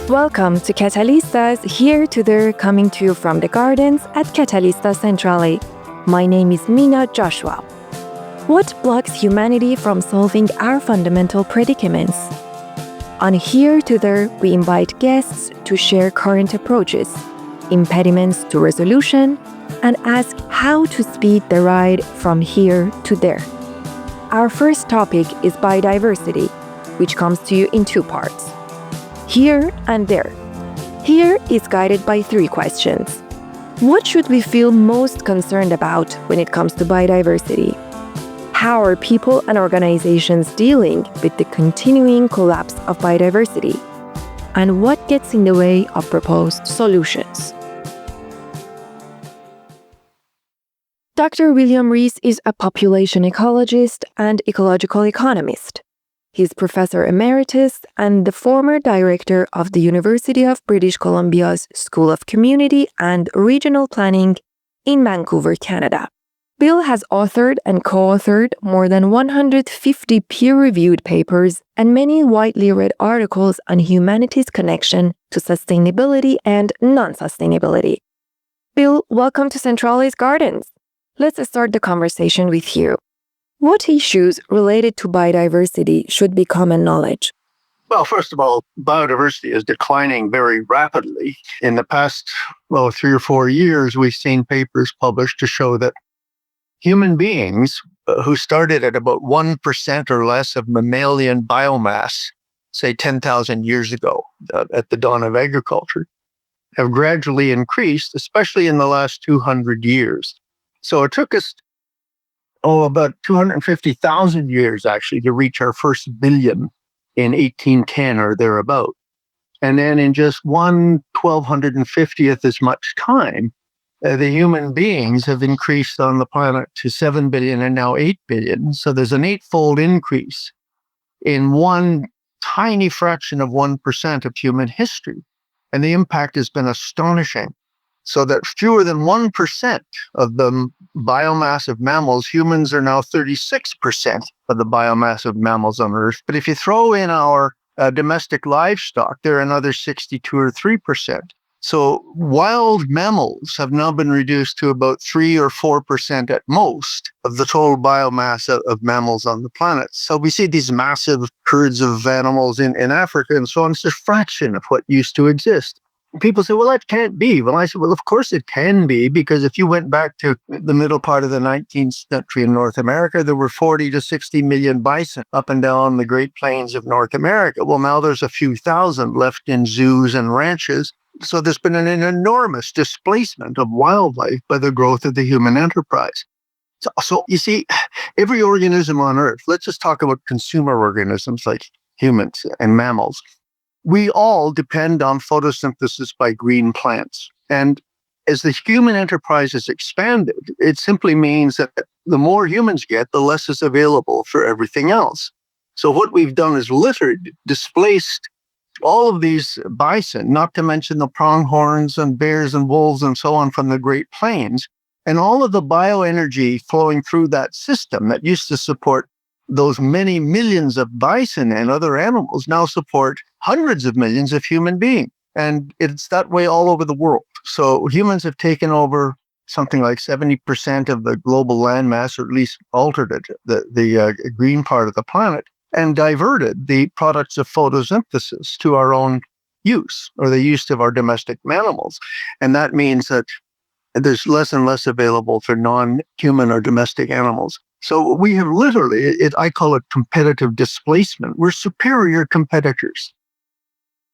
Welcome to Catalistas Here to There, coming to you from the gardens at Catalista Centrale. My name is Mina Joshua. What blocks humanity from solving our fundamental predicaments? On Here to There, we invite guests to share current approaches, impediments to resolution, and ask how to speed the ride from here to there. Our first topic is biodiversity, which comes to you in two parts. Here and there. Here is guided by three questions. What should we feel most concerned about when it comes to biodiversity? How are people and organizations dealing with the continuing collapse of biodiversity? And what gets in the way of proposed solutions? Dr. William Rees is a population ecologist and ecological economist. He's Professor Emeritus and the former director of the University of British Columbia's School of Community and Regional Planning in Vancouver, Canada. Bill has authored and co-authored more than 150 peer-reviewed papers and many widely read articles on humanity's connection to sustainability and non-sustainability. Bill, welcome to Centrale's Gardens. Let's start the conversation with you. What issues related to biodiversity should be common knowledge? Well, first of all, biodiversity is declining very rapidly. In the past, 3 or 4 years, we've seen papers published to show that human beings who started at about 1% or less of mammalian biomass, say 10,000 years ago, at the dawn of agriculture, have gradually increased, especially in the last 200 years. So it took us about 250,000 years, actually, to reach our first billion in 1810 or thereabout. And then in just 1/1250th as much time, the human beings have increased on the planet to 7 billion and now 8 billion. So there's an eightfold increase in one tiny fraction of 1% of human history. And the impact has been astonishing. So that fewer than 1% of the biomass of mammals, humans are now 36% of the biomass of mammals on Earth. But if you throw in our domestic livestock, they're another 62 or 3%. So wild mammals have now been reduced to about 3 or 4% at most of the total biomass of mammals on the planet. So we see these massive herds of animals in Africa and so on. It's a fraction of what used to exist. People say, well, that can't be. Well, I said, well, of course it can be, because if you went back to the middle part of the 19th century in North America, there were 40 to 60 million bison up and down the Great Plains of North America. Well, now there's a few thousand left in zoos and ranches. So there's been an enormous displacement of wildlife by the growth of the human enterprise. So you see, every organism on Earth, let's just talk about consumer organisms like humans and mammals. We all depend on photosynthesis by green plants. And as the human enterprise has expanded, it simply means that the more humans get, the less is available for everything else. So what we've done is literally displaced all of these bison, not to mention the pronghorns and bears and wolves and so on from the Great Plains, and all of the bioenergy flowing through that system that used to support those many millions of bison and other animals now support hundreds of millions of human beings. And it's that way all over the world. So humans have taken over something like 70% of the global landmass, or at least altered it, the green part of the planet, and diverted the products of photosynthesis to our own use, or the use of our domestic animals. And that means that there's less and less available for non-human or domestic animals. So we have literally, I call it competitive displacement. We're superior competitors.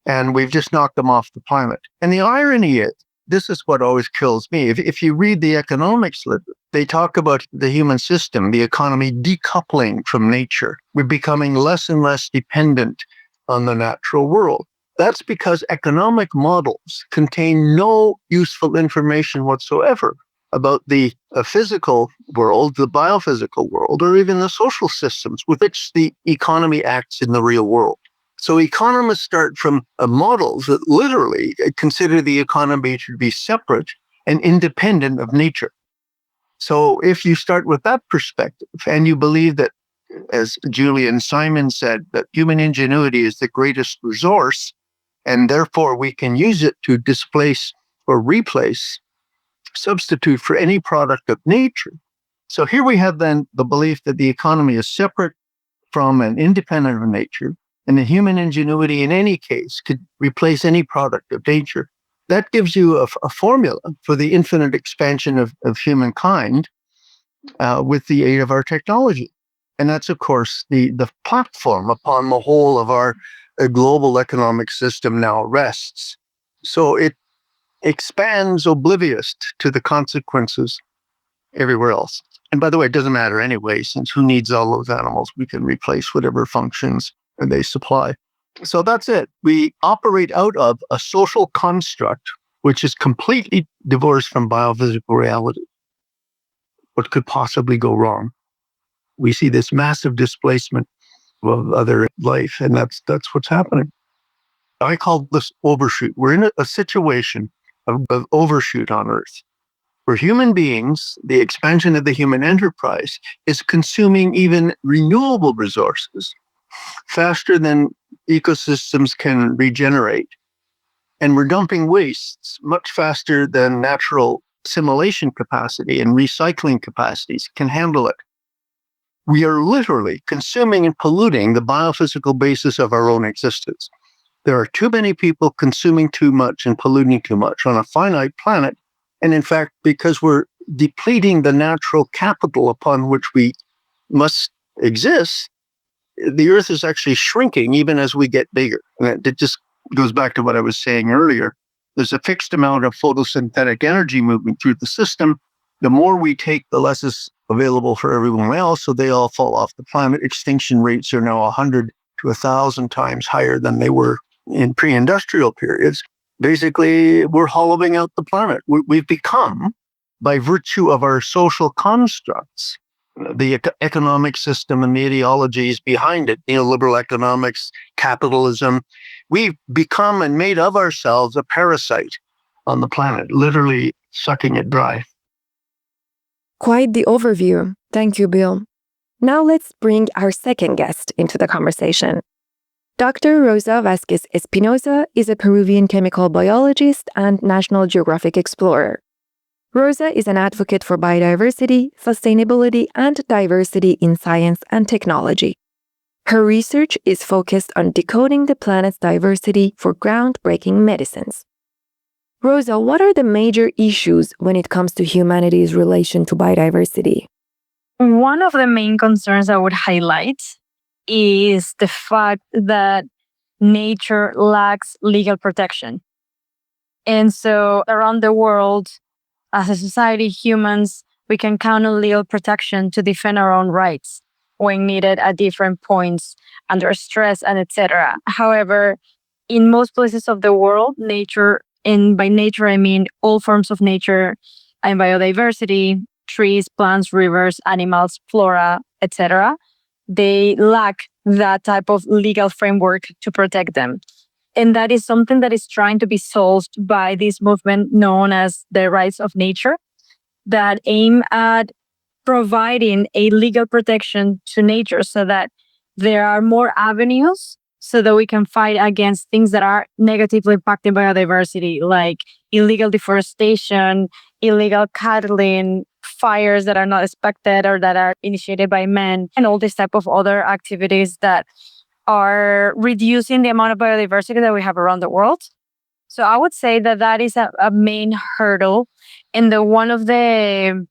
And we've just knocked them off the planet. And the irony is, this is what always kills me. If you read the economics literature, they talk about the human system, the economy decoupling from nature. We're becoming less and less dependent on the natural world. That's because economic models contain no useful information whatsoever about the physical world, the biophysical world, or even the social systems with which the economy acts in the real world. So economists start from models that literally consider the economy to be separate and independent of nature. So if you start with that perspective and you believe that, as Julian Simon said, that human ingenuity is the greatest resource, And therefore, we can use it to displace or replace, substitute for any product of nature. So here we have then the belief that the economy is separate from and independent of nature, and the human ingenuity in any case could replace any product of nature. That gives you a formula for the infinite expansion of humankind with the aid of our technology. And that's, of course, the platform upon the whole of our global economic system now rests. So it expands oblivious to the consequences everywhere else. And by the way, it doesn't matter anyway, since who needs all those animals? We can replace whatever functions they supply. So that's it. We operate out of a social construct which is completely divorced from biophysical reality. What could possibly go wrong? We see this massive displacement of other life, and that's what's happening. I call this overshoot. We're in a situation of overshoot on Earth, where human beings, the expansion of the human enterprise, is consuming even renewable resources faster than ecosystems can regenerate. And we're dumping wastes much faster than natural assimilation capacity and recycling capacities can handle it. We are literally consuming and polluting the biophysical basis of our own existence. There are too many people consuming too much and polluting too much on a finite planet. And in fact, because we're depleting the natural capital upon which we must exist, the Earth is actually shrinking even as we get bigger. And it just goes back to what I was saying earlier. There's a fixed amount of photosynthetic energy moving through the system. The more we take, the less is available for everyone else, so they all fall off the planet. Extinction rates are now 100 to 1,000 times higher than they were in pre-industrial periods. Basically, we're hollowing out the planet. We've become, by virtue of our social constructs, the economic system and the ideologies behind it, neoliberal economics, capitalism, we've become and made of ourselves a parasite on the planet, literally sucking it dry. Quite the overview. Thank you, Bill. Now let's bring our second guest into the conversation. Dr. Rosa Vasquez Espinoza is a Peruvian chemical biologist and National Geographic explorer. Rosa is an advocate for biodiversity, sustainability, and diversity in science and technology. Her research is focused on decoding the planet's diversity for groundbreaking medicines. Rosa, what are the major issues when it comes to humanity's relation to biodiversity? One of the main concerns I would highlight is the fact that nature lacks legal protection. And so around the world, as a society, humans, we can count on legal protection to defend our own rights when needed at different points, under stress, and etc. However, in most places of the world, nature, and by nature I mean all forms of nature and biodiversity, trees, plants, rivers, animals, flora, etc., they lack that type of legal framework to protect them. And that is something that is trying to be solved by this movement known as the rights of nature, that aim at providing a legal protection to nature so that there are more avenues so that we can fight against things that are negatively impacting biodiversity, like illegal deforestation, illegal cattling, fires that are not expected or that are initiated by men, and all this type of other activities that are reducing the amount of biodiversity that we have around the world. So I would say that that is a main hurdle, and one of the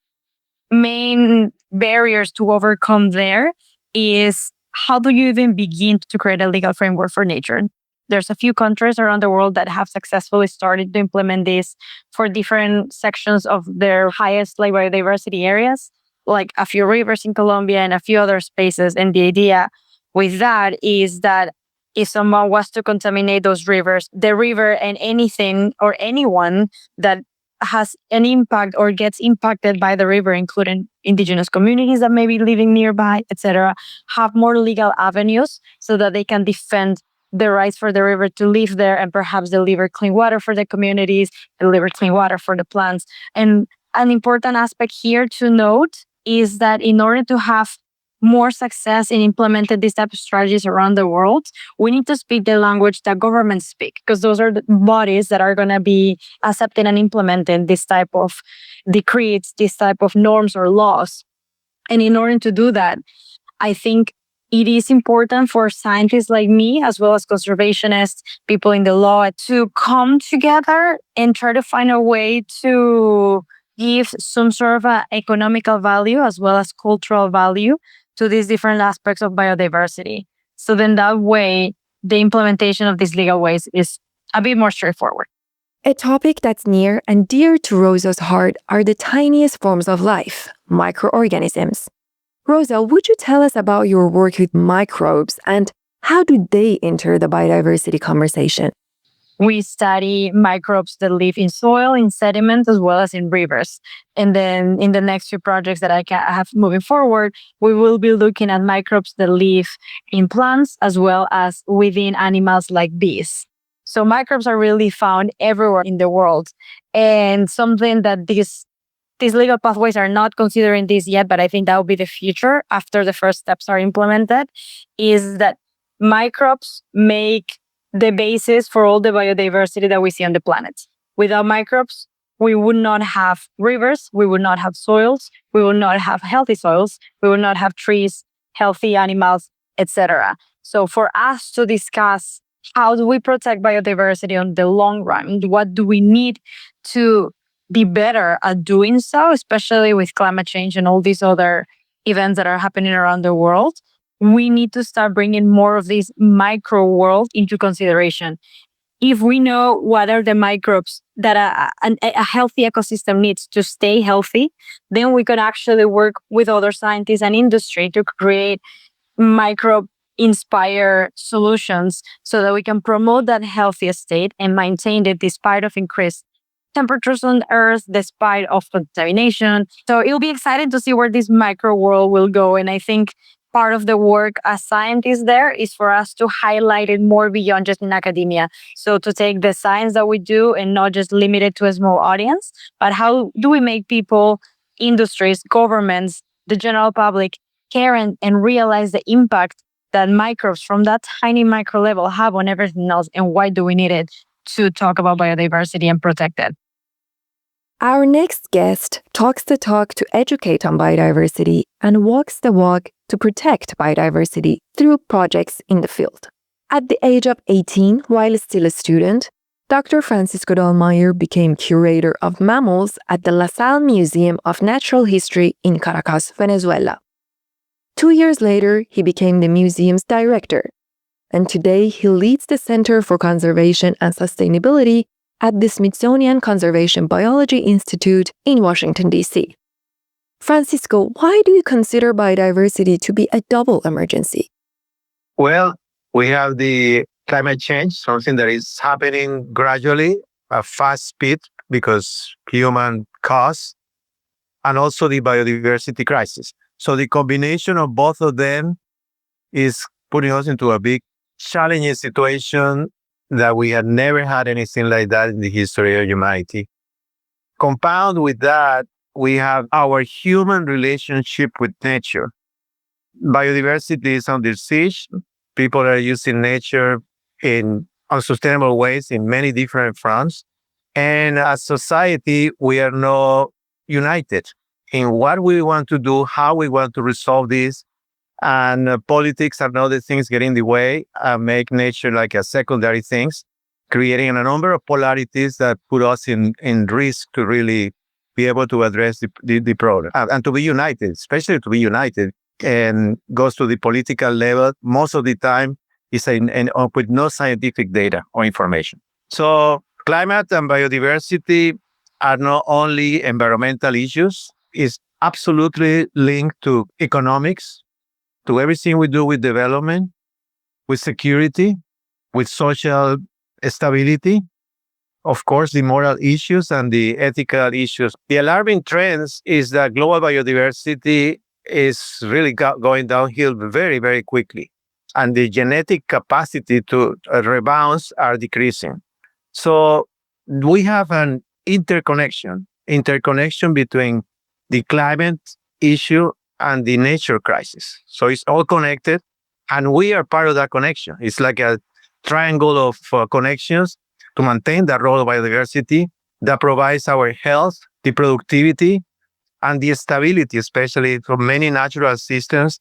main barriers to overcome there is how do you even begin to create a legal framework for nature? There's a few countries around the world that have successfully started to implement this for different sections of their highest biodiversity areas, like a few rivers in Colombia and a few other spaces. And the idea with that is that if someone was to contaminate those rivers, the river and anything or anyone that has an impact or gets impacted by the river, including indigenous communities that may be living nearby, etc., have more legal avenues so that they can defend the rights for the river to live there and perhaps deliver clean water for the communities, deliver clean water for the plants. And an important aspect here to note is that in order to have more success in implementing these type of strategies around the world, we need to speak the language that governments speak, because those are the bodies that are going to be accepting and implementing this type of decrees, this type of norms or laws. And in order to do that, I think it is important for scientists like me, as well as conservationists, people in the law, to come together and try to find a way to give some sort of economical value as well as cultural value to these different aspects of biodiversity. So then that way, the implementation of these legal ways is a bit more straightforward. A topic that's near and dear to Rosa's heart are the tiniest forms of life, microorganisms. Rosa, would you tell us about your work with microbes and how do they enter the biodiversity conversation? We study microbes that live in soil, in sediment, as well as in rivers. And then in the next few projects that I have moving forward, we will be looking at microbes that live in plants as well as within animals like bees. So microbes are really found everywhere in the world. And something that these legal pathways are not considering this yet, but I think that will be the future after the first steps are implemented, is that microbes make the basis for all the biodiversity that we see on the planet. Without microbes, we would not have rivers, we would not have soils, we would not have healthy soils, we would not have trees, healthy animals, etc. So for us to discuss how do we protect biodiversity on the long run, what do we need to be better at doing so, especially with climate change and all these other events that are happening around the world, we need to start bringing more of this micro world into consideration. If we know what are the microbes that a healthy ecosystem needs to stay healthy, then we can actually work with other scientists and industry to create microbe-inspired solutions so that we can promote that healthy state and maintain it despite of increased temperatures on Earth, despite of contamination. So it'll be exciting to see where this micro world will go. And I think part of the work as scientists there is for us to highlight it more beyond just in academia. So to take the science that we do and not just limit it to a small audience, but how do we make people, industries, governments, the general public care and realize the impact that microbes from that tiny micro level have on everything else, and why do we need it to talk about biodiversity and protect it? Our next guest talks the talk to educate on biodiversity and walks the walk to protect biodiversity through projects in the field. At the age of 18, while still a student, Dr. Francisco Dallmeier became curator of mammals at the La Salle Museum of Natural History in Caracas, Venezuela. 2 years later, he became the museum's director, and today he leads the Center for Conservation and Sustainability at the Smithsonian Conservation Biology Institute in Washington, D.C. Francisco, why do you consider biodiversity to be a double emergency? Well, we have the climate change, something that is happening gradually at fast speed because human cause, and also the biodiversity crisis. So the combination of both of them is putting us into a big challenging situation that we had never had anything like that in the history of humanity. Compound with that, we have our human relationship with nature. Biodiversity is under siege. People are using nature in unsustainable ways in many different fronts. And as society, we are not united in what we want to do, how we want to resolve this. And politics and other things get in the way and make nature like a secondary things, creating a number of polarities that put us in risk to really be able to address the problem and to be united, especially to be united, and goes to the political level. Most of the time is with no scientific data or information. So climate and biodiversity are not only environmental issues, it's absolutely linked to economics, to everything we do with development, with security, with social stability, of course, the moral issues and the ethical issues. The alarming trends is that global biodiversity is really going downhill very, very quickly. And the genetic capacity to rebound are decreasing. So we have an interconnection between the climate issue and the nature crisis. So it's all connected, and we are part of that connection. It's like a triangle of connections to maintain that role of biodiversity that provides our health, the productivity, and the stability, especially for many natural systems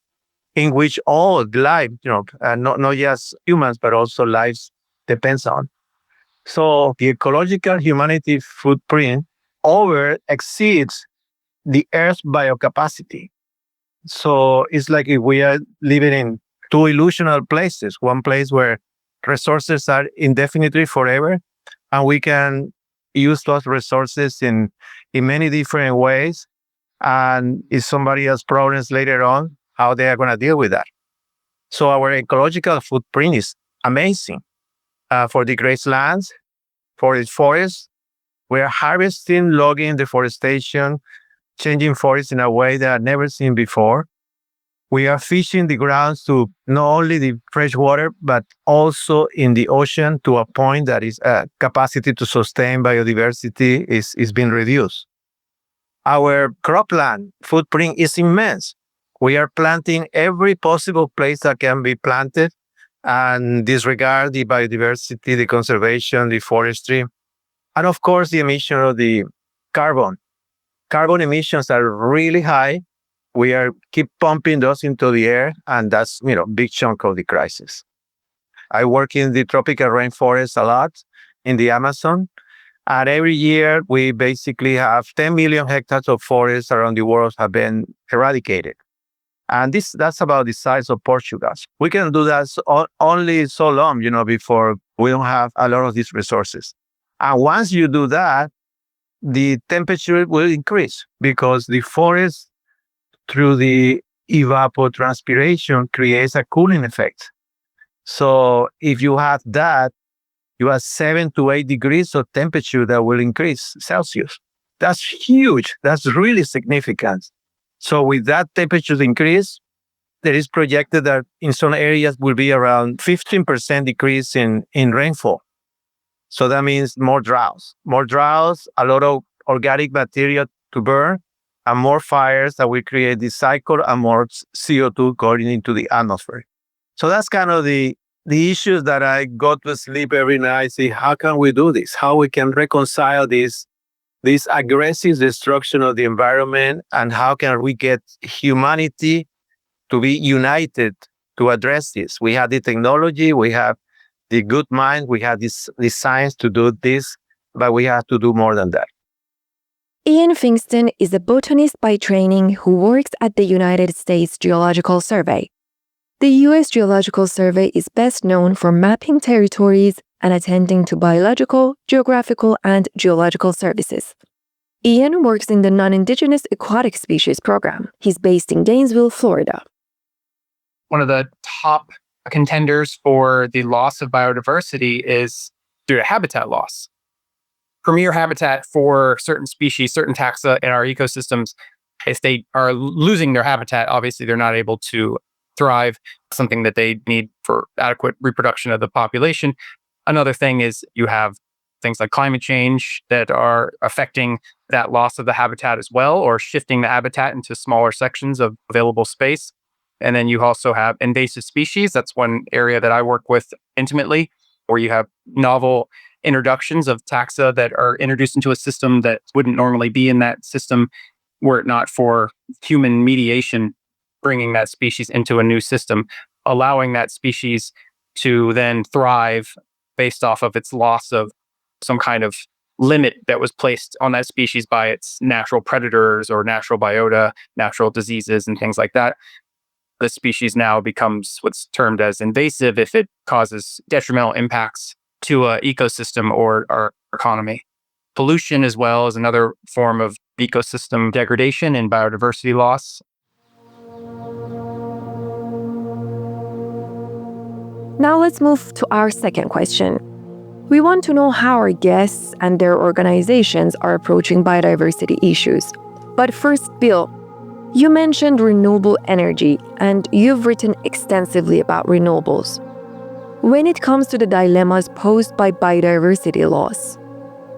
in which all life, not just humans, but also lives depends on. So the ecological humanity footprint over exceeds the Earth's biocapacity. So it's like if we are living in two illusional places, one place where resources are indefinitely forever, and we can use those resources in many different ways. And it's somebody else's problems later on, how they are going to deal with that. So our ecological footprint is amazing for the grasslands, for its forests. We are harvesting, logging, deforestation, changing forests in a way that I've never seen before. We are fishing the grounds to not only the fresh water, but also in the ocean to a point that is capacity to sustain biodiversity is being reduced. Our cropland footprint is immense. We are planting every possible place that can be planted and disregard the biodiversity, the conservation, the forestry, and of course the emission of the carbon. Carbon emissions are really high. We are keep pumping those into the air, and that's big chunk of the crisis. I work in the tropical rainforest a lot in the Amazon, and every year we basically have 10 million hectares of forests around the world have been eradicated. And that's about the size of Portugal. We can do that only so long, before we don't have a lot of these resources. And once you do that, the temperature will increase because the forest, through the evapotranspiration, creates a cooling effect. So if you have that, you have 7 to 8 degrees of temperature that will increase Celsius. That's huge. That's really significant. So with that temperature increase, there is projected that in some areas will be around 15% decrease in rainfall. So that means more droughts, a lot of organic material to burn, and more fires that will create this cycle and more CO2 going into the atmosphere. So that's kind of the issues that I go to sleep every night, see how can we do this? How we can reconcile this aggressive destruction of the environment, and how can we get humanity to be united to address this? We have the technology, we have the good mind, we have the science to do this, but we have to do more than that. Ian Pfingsten is a botanist by training who works at the United States Geological Survey. The U.S. Geological Survey is best known for mapping territories and attending to biological, geographical, and geological services. Ian works in the Non-Indigenous Aquatic Species Program. He's based in Gainesville, Florida. One of the top contenders for the loss of biodiversity is due to habitat loss. Premier habitat for certain species, certain taxa in our ecosystems, if they are losing their habitat, obviously they're not able to thrive, something that they need for adequate reproduction of the population. Another thing is you have things like climate change that are affecting that loss of the habitat as well, or shifting the habitat into smaller sections of available space. And then you also have invasive species. That's one area that I work with intimately, where you have novel introductions of taxa that are introduced into a system that wouldn't normally be in that system were it not for human mediation, bringing that species into a new system, allowing that species to then thrive based off of its loss of some kind of limit that was placed on that species by its natural predators or natural biota, natural diseases, and things like that. The species now becomes what's termed as invasive if it causes detrimental impacts to an ecosystem or our economy. Pollution as well is another form of ecosystem degradation and biodiversity loss. Now let's move to our second question. We want to know how our guests and their organizations are approaching biodiversity issues. But first, Bill, you mentioned renewable energy, and you've written extensively about renewables. When it comes to the dilemmas posed by biodiversity loss,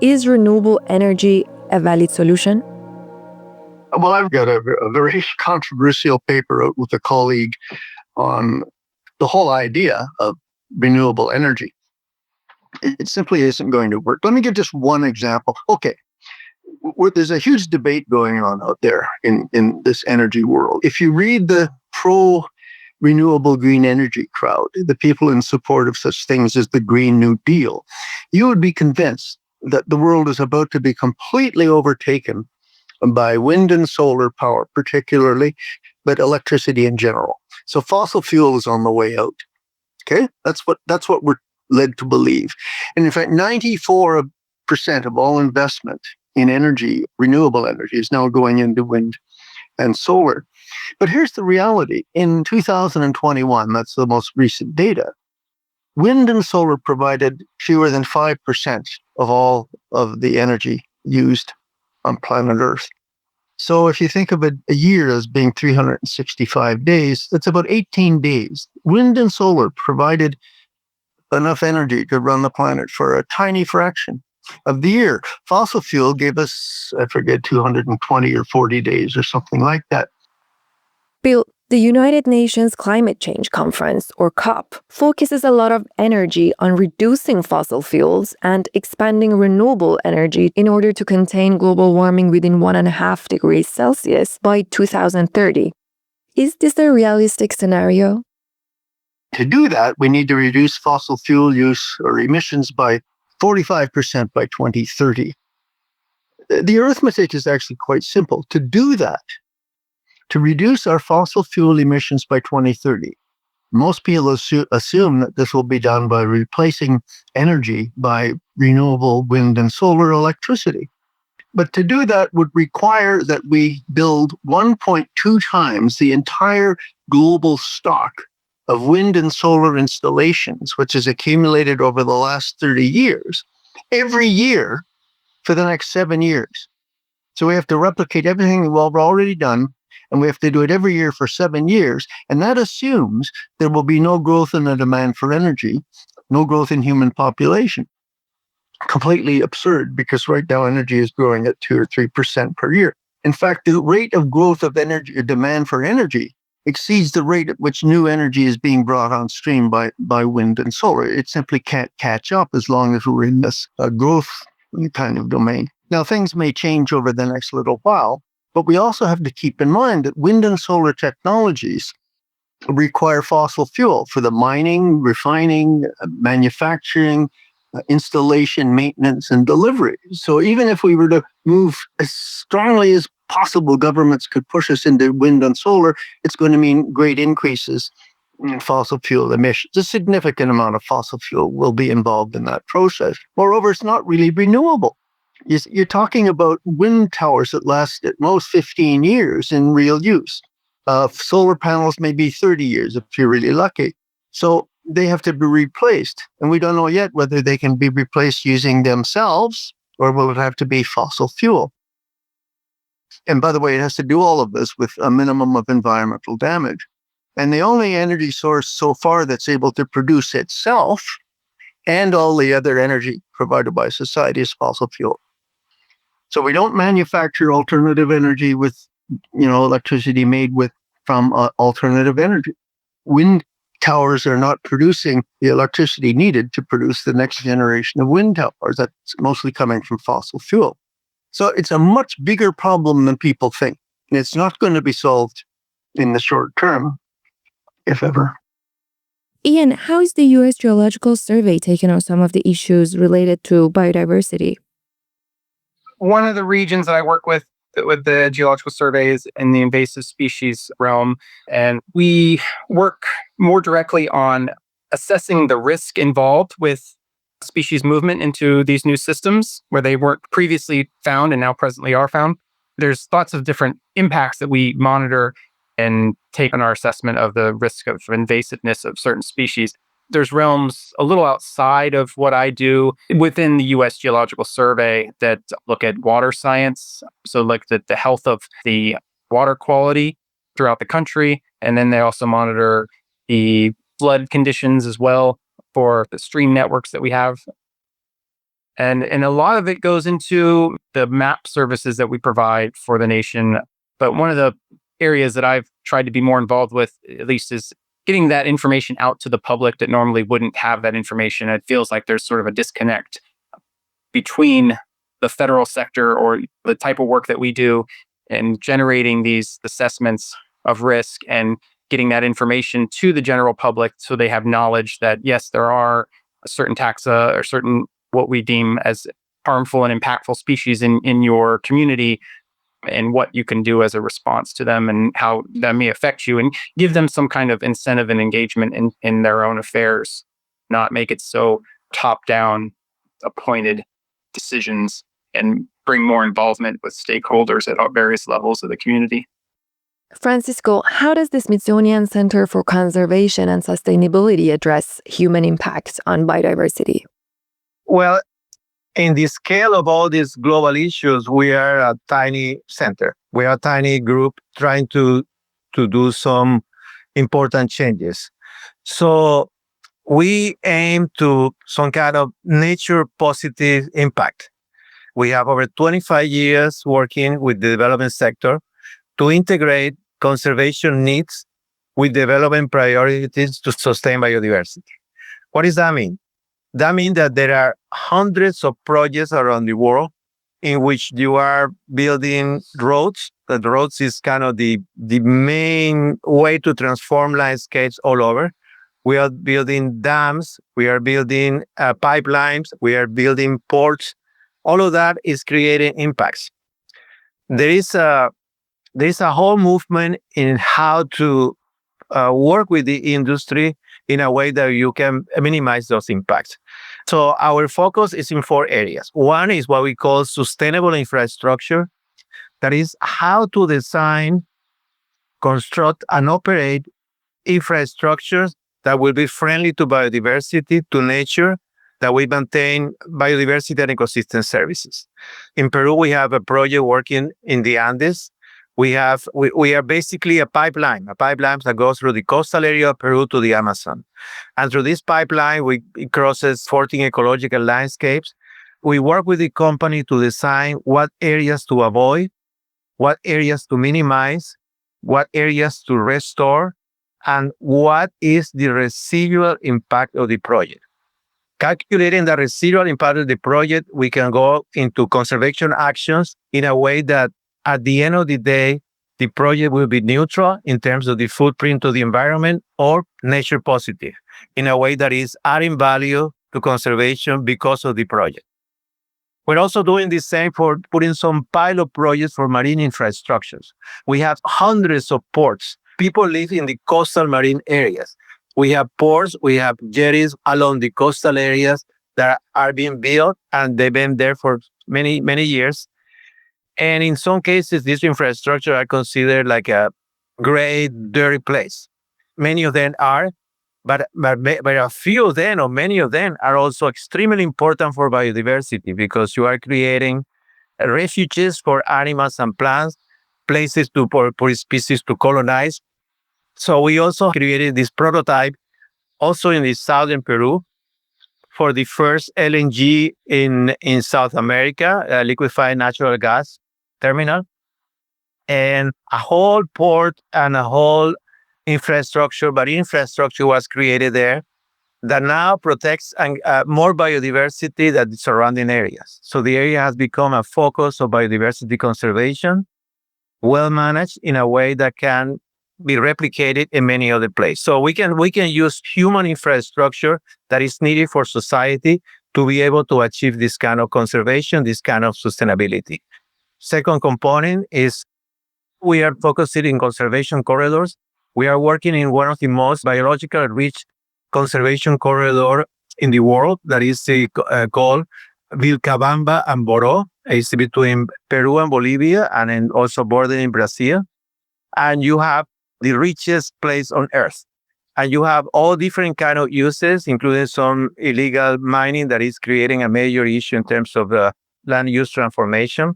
is renewable energy a valid solution? Well, I've got a very controversial paper out with a colleague on the whole idea of renewable energy. It simply isn't going to work. Let me give just one example. Okay, there's a huge debate going on out there in this energy world. If you read the pro-renewable green energy crowd, the people in support of such things as the Green New Deal, you would be convinced that the world is about to be completely overtaken by wind and solar power, particularly, but electricity in general. So fossil fuel is on the way out. Okay, that's what we're led to believe. And in fact, 94% of all investment in energy, renewable energy, is now going into wind and solar. But here's the reality. In 2021, that's the most recent data, wind and solar provided fewer than 5% of all of the energy used on planet Earth. So if you think of a year as being 365 days, that's about 18 days. Wind and solar provided enough energy to run the planet for a tiny fraction of the year. Fossil fuel gave us, I forget, 220 or 40 days or something like that. Bill, the United Nations Climate Change Conference, or COP, focuses a lot of energy on reducing fossil fuels and expanding renewable energy in order to contain global warming within 1.5 degrees Celsius by 2030. Is this a realistic scenario? To do that, we need to reduce fossil fuel use or emissions by 45% by 2030. The arithmetic is actually quite simple. To do that, to reduce our fossil fuel emissions by 2030, most people assume that this will be done by replacing energy by renewable wind and solar electricity. But to do that would require that we build 1.2 times the entire global stock of wind and solar installations, which is accumulated over the last 30 years, every year for the next 7 years. So we have to replicate everything we've already done, and we have to do it every year for 7 years. And that assumes there will be no growth in the demand for energy, no growth in human population. Completely absurd, because right now energy is growing at 2 or 3% per year. In fact, the rate of growth of energy, demand for energy, exceeds the rate at which new energy is being brought on stream by wind and solar. It simply can't catch up as long as we're in this growth kind of domain. Now, things may change over the next little while, but we also have to keep in mind that wind and solar technologies require fossil fuel for the mining, refining, manufacturing, installation, maintenance, and delivery. So even if we were to move as strongly as possible, governments could push us into wind and solar, it's going to mean great increases in fossil fuel emissions. A significant amount of fossil fuel will be involved in that process. Moreover, it's not really renewable. You're talking about wind towers that last at most 15 years in real use. Solar panels may be 30 years if you're really lucky. So they have to be replaced. And we don't know yet whether they can be replaced using themselves or will it have to be fossil fuel. And by the way, it has to do all of this with a minimum of environmental damage. And the only energy source so far that's able to produce itself and all the other energy provided by society is fossil fuel. So we don't manufacture alternative energy with, electricity made from alternative energy. Wind towers are not producing the electricity needed to produce the next generation of wind towers. That's mostly coming from fossil fuel. So it's a much bigger problem than people think. And it's not going to be solved in the short term, if ever. Ian, how is the U.S. Geological Survey taking on some of the issues related to biodiversity? One of the regions that I work with the Geological Survey is in the invasive species realm, and we work more directly on assessing the risk involved with species movement into these new systems where they weren't previously found and now presently are found. There's lots of different impacts that we monitor and take on our assessment of the risk of invasiveness of certain species. There's realms a little outside of what I do within the U.S. Geological Survey that look at water science. So like the health of the water quality throughout the country. And then they also monitor the flood conditions as well for the stream networks that we have. And a lot of it goes into the map services that we provide for the nation But one of the areas that I've tried to be more involved with, at least, is getting that information out to the public that normally wouldn't have that information. It feels like there's sort of a disconnect between the federal sector or the type of work that we do and generating these assessments of risk and getting that information to the general public so they have knowledge that, yes, there are a certain taxa or certain what we deem as harmful and impactful species in your community, and what you can do as a response to them and how that may affect you, and give them some kind of incentive and engagement in their own affairs, not make it so top-down appointed decisions, and bring more involvement with stakeholders at various levels of the community. Francisco, how does the Smithsonian Center for Conservation and Sustainability address human impacts on biodiversity? Well, in the scale of all these global issues, we are a tiny center. We are a tiny group trying to do some important changes. So we aim to some kind of nature positive impact. We have over 25 years working with the development sector to integrate conservation needs with development priorities to sustain biodiversity. What does that mean? That means that there are hundreds of projects around the world in which you are building roads. The roads is kind of the main way to transform landscapes all over. We are building dams. We are building pipelines. We are building ports. All of that is creating impacts. There is a whole movement in how to work with the industry in a way that you can minimize those impacts. So our focus is in 4 areas. One is what we call sustainable infrastructure. That is how to design, construct, and operate infrastructures that will be friendly to biodiversity, to nature, that we maintain biodiversity and ecosystem services. In Peru, we have a project working in the Andes. We are basically a pipeline that goes through the coastal area of Peru to the Amazon. And through this pipeline, it crosses 14 ecological landscapes. We work with the company to design what areas to avoid, what areas to minimize, what areas to restore, and what is the residual impact of the project. Calculating the residual impact of the project, we can go into conservation actions in a way that at the end of the day, the project will be neutral in terms of the footprint to the environment, or nature positive in a way that is adding value to conservation because of the project. We're also doing the same for putting some pilot projects for marine infrastructures. We have hundreds of ports. People live in the coastal marine areas. We have ports, we have jetties along the coastal areas that are being built, and they've been there for many, many years. And in some cases, this infrastructure are considered like a gray, dirty place. Many of them are, but a few of them, or many of them, are also extremely important for biodiversity, because you are creating refuges for animals and plants, places for species to colonize. So we also created this prototype also in the southern Peru for the first LNG in South America, liquefied natural gas terminal, and a whole port and a whole infrastructure, but infrastructure was created there that now protects more biodiversity than the surrounding areas. So the area has become a focus of biodiversity conservation, well managed in a way that can be replicated in many other places. So we can use human infrastructure that is needed for society to be able to achieve this kind of conservation, this kind of sustainability. Second component is we are focusing in conservation corridors. We are working in one of the most biologically rich conservation corridor in the world, that is called Vilcabamba and Boró. It's between Peru and Bolivia, and then also bordering Brazil. And you have the richest place on earth. And you have all different kind of uses, including some illegal mining that is creating a major issue in terms of land use transformation.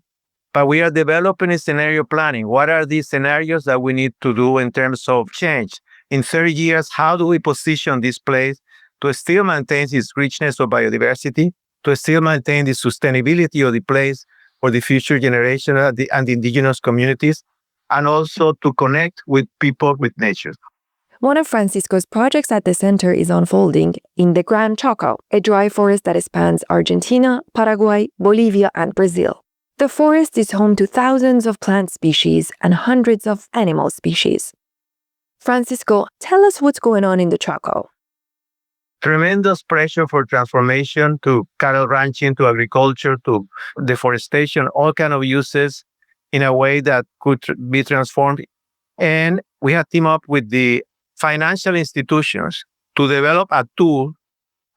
But we are developing a scenario planning. What are these scenarios that we need to do in terms of change? In 30 years, how do we position this place to still maintain its richness of biodiversity, to still maintain the sustainability of the place for the future generation and the indigenous communities, and also to connect with people, with nature. One of Francisco's projects at the center is unfolding in the Gran Chaco, a dry forest that spans Argentina, Paraguay, Bolivia, and Brazil. The forest is home to thousands of plant species and hundreds of animal species. Francisco, tell us what's going on in the Chaco. Tremendous pressure for transformation to cattle ranching, to agriculture, to deforestation, all kind of uses in a way that could be transformed. And we have teamed up with the financial institutions to develop a tool,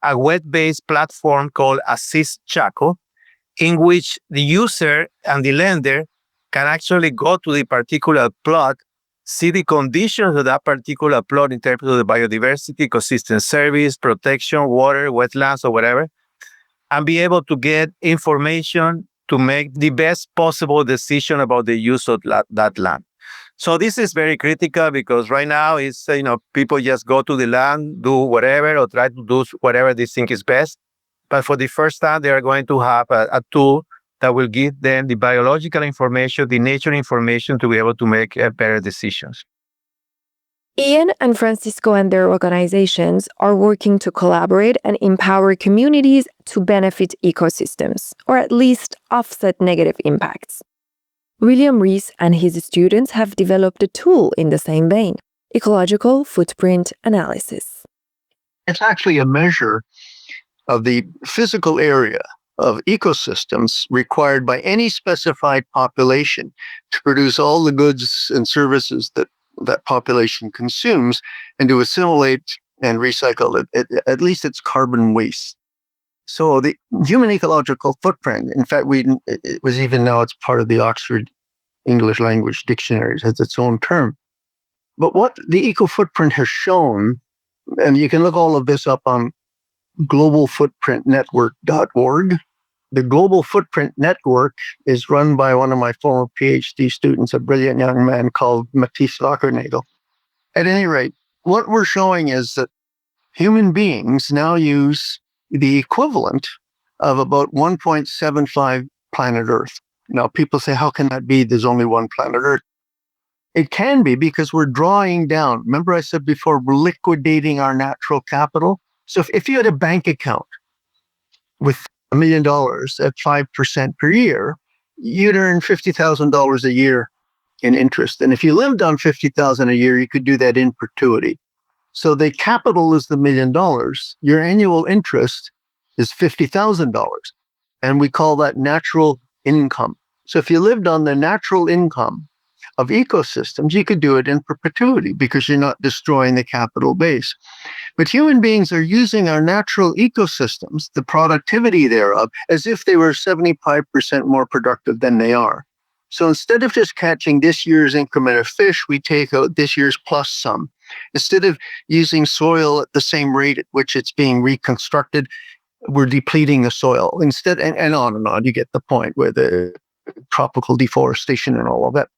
a web-based platform called Assist Chaco, in which the user and the lender can actually go to the particular plot, see the conditions of that particular plot in terms of the biodiversity, ecosystem service, protection, water, wetlands, or whatever, and be able to get information to make the best possible decision about the use of that land. So this is very critical because right now it's, people just go to the land, do whatever, or try to do whatever they think is best. But for the first time, they are going to have a tool that will give them the biological information, the nature information to be able to make better decisions. Ian and Francisco and their organizations are working to collaborate and empower communities to benefit ecosystems, or at least offset negative impacts. William Rees and his students have developed a tool in the same vein, ecological footprint analysis. It's actually a measure of the physical area of ecosystems required by any specified population to produce all the goods and services that that population consumes and to assimilate and recycle it, at least its carbon waste. So the human ecological footprint, in fact, it was even now it's part of the Oxford English Language Dictionary, it has its own term. But what the eco footprint has shown, and you can look all of this up on globalfootprintnetwork.org. The Global Footprint Network is run by one of my former PhD students, a brilliant young man called Matisse Lackernagel. At any rate, what we're showing is that human beings now use the equivalent of about 1.75 planet Earth. Now, people say, how can that be? There's only one planet Earth. It can be because we're drawing down. Remember I said before, we're liquidating our natural capital. So if you had a bank account with $1 million at 5% per year, you'd earn $50,000 a year in interest. And if you lived on $50,000 a year, you could do that in perpetuity. So the capital is the $1 million. Your annual interest is $50,000. And we call that natural income. So if you lived on the natural income of ecosystems, you could do it in perpetuity because you're not destroying the capital base. But human beings are using our natural ecosystems, the productivity thereof, as if they were 75% more productive than they are. So instead of just catching this year's increment of fish, we take out this year's plus some. Instead of using soil at the same rate at which it's being reconstructed, we're depleting the soil. Instead, and on, you get the point, where the tropical deforestation and all of that.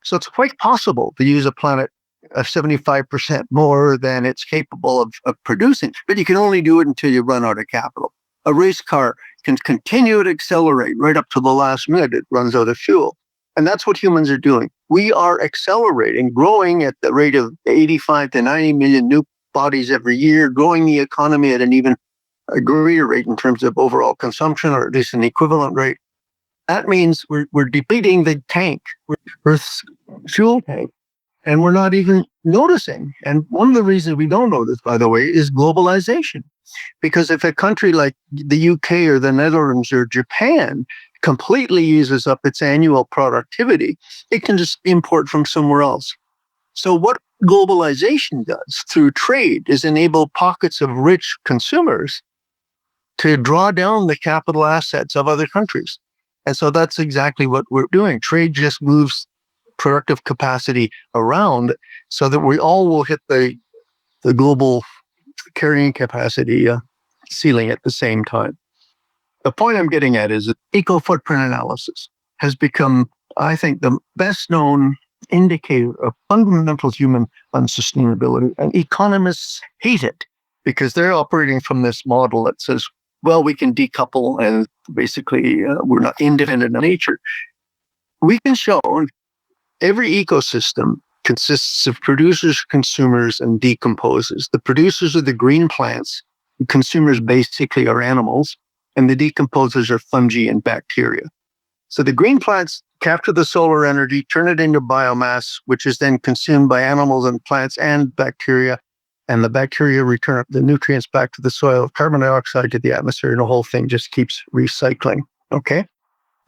So it's quite possible to use a planet 75% more than it's capable of producing, but you can only do it until you run out of capital. A race car can continue to accelerate right up to the last minute it runs out of fuel. And that's what humans are doing. We are accelerating, growing at the rate of 85 to 90 million new bodies every year, growing the economy at an even greater rate in terms of overall consumption, or at least an equivalent rate. That means we're depleting the tank, Earth's fuel tank, and we're not even noticing. And one of the reasons we don't notice, by the way, is globalization. Because if a country like the UK or the Netherlands or Japan completely uses up its annual productivity, it can just import from somewhere else. So what globalization does through trade is enable pockets of rich consumers to draw down the capital assets of other countries. And so that's exactly what we're doing. Trade just moves productive capacity around so that we all will hit the global carrying capacity ceiling at the same time. The point I'm getting at is that eco-footprint analysis has become, I think, the best known indicator of fundamental human unsustainability. And economists hate it because they're operating from this model that says, well, we can decouple and basically we're not independent of nature. We can show Every ecosystem consists of producers, consumers, and decomposers. The producers are the green plants. The consumers basically are animals, and the decomposers are fungi and bacteria. So the green plants capture the solar energy, turn it into biomass, which is then consumed by animals and plants and bacteria. And the bacteria return the nutrients back to the soil, carbon dioxide to the atmosphere, and the whole thing just keeps recycling. Okay?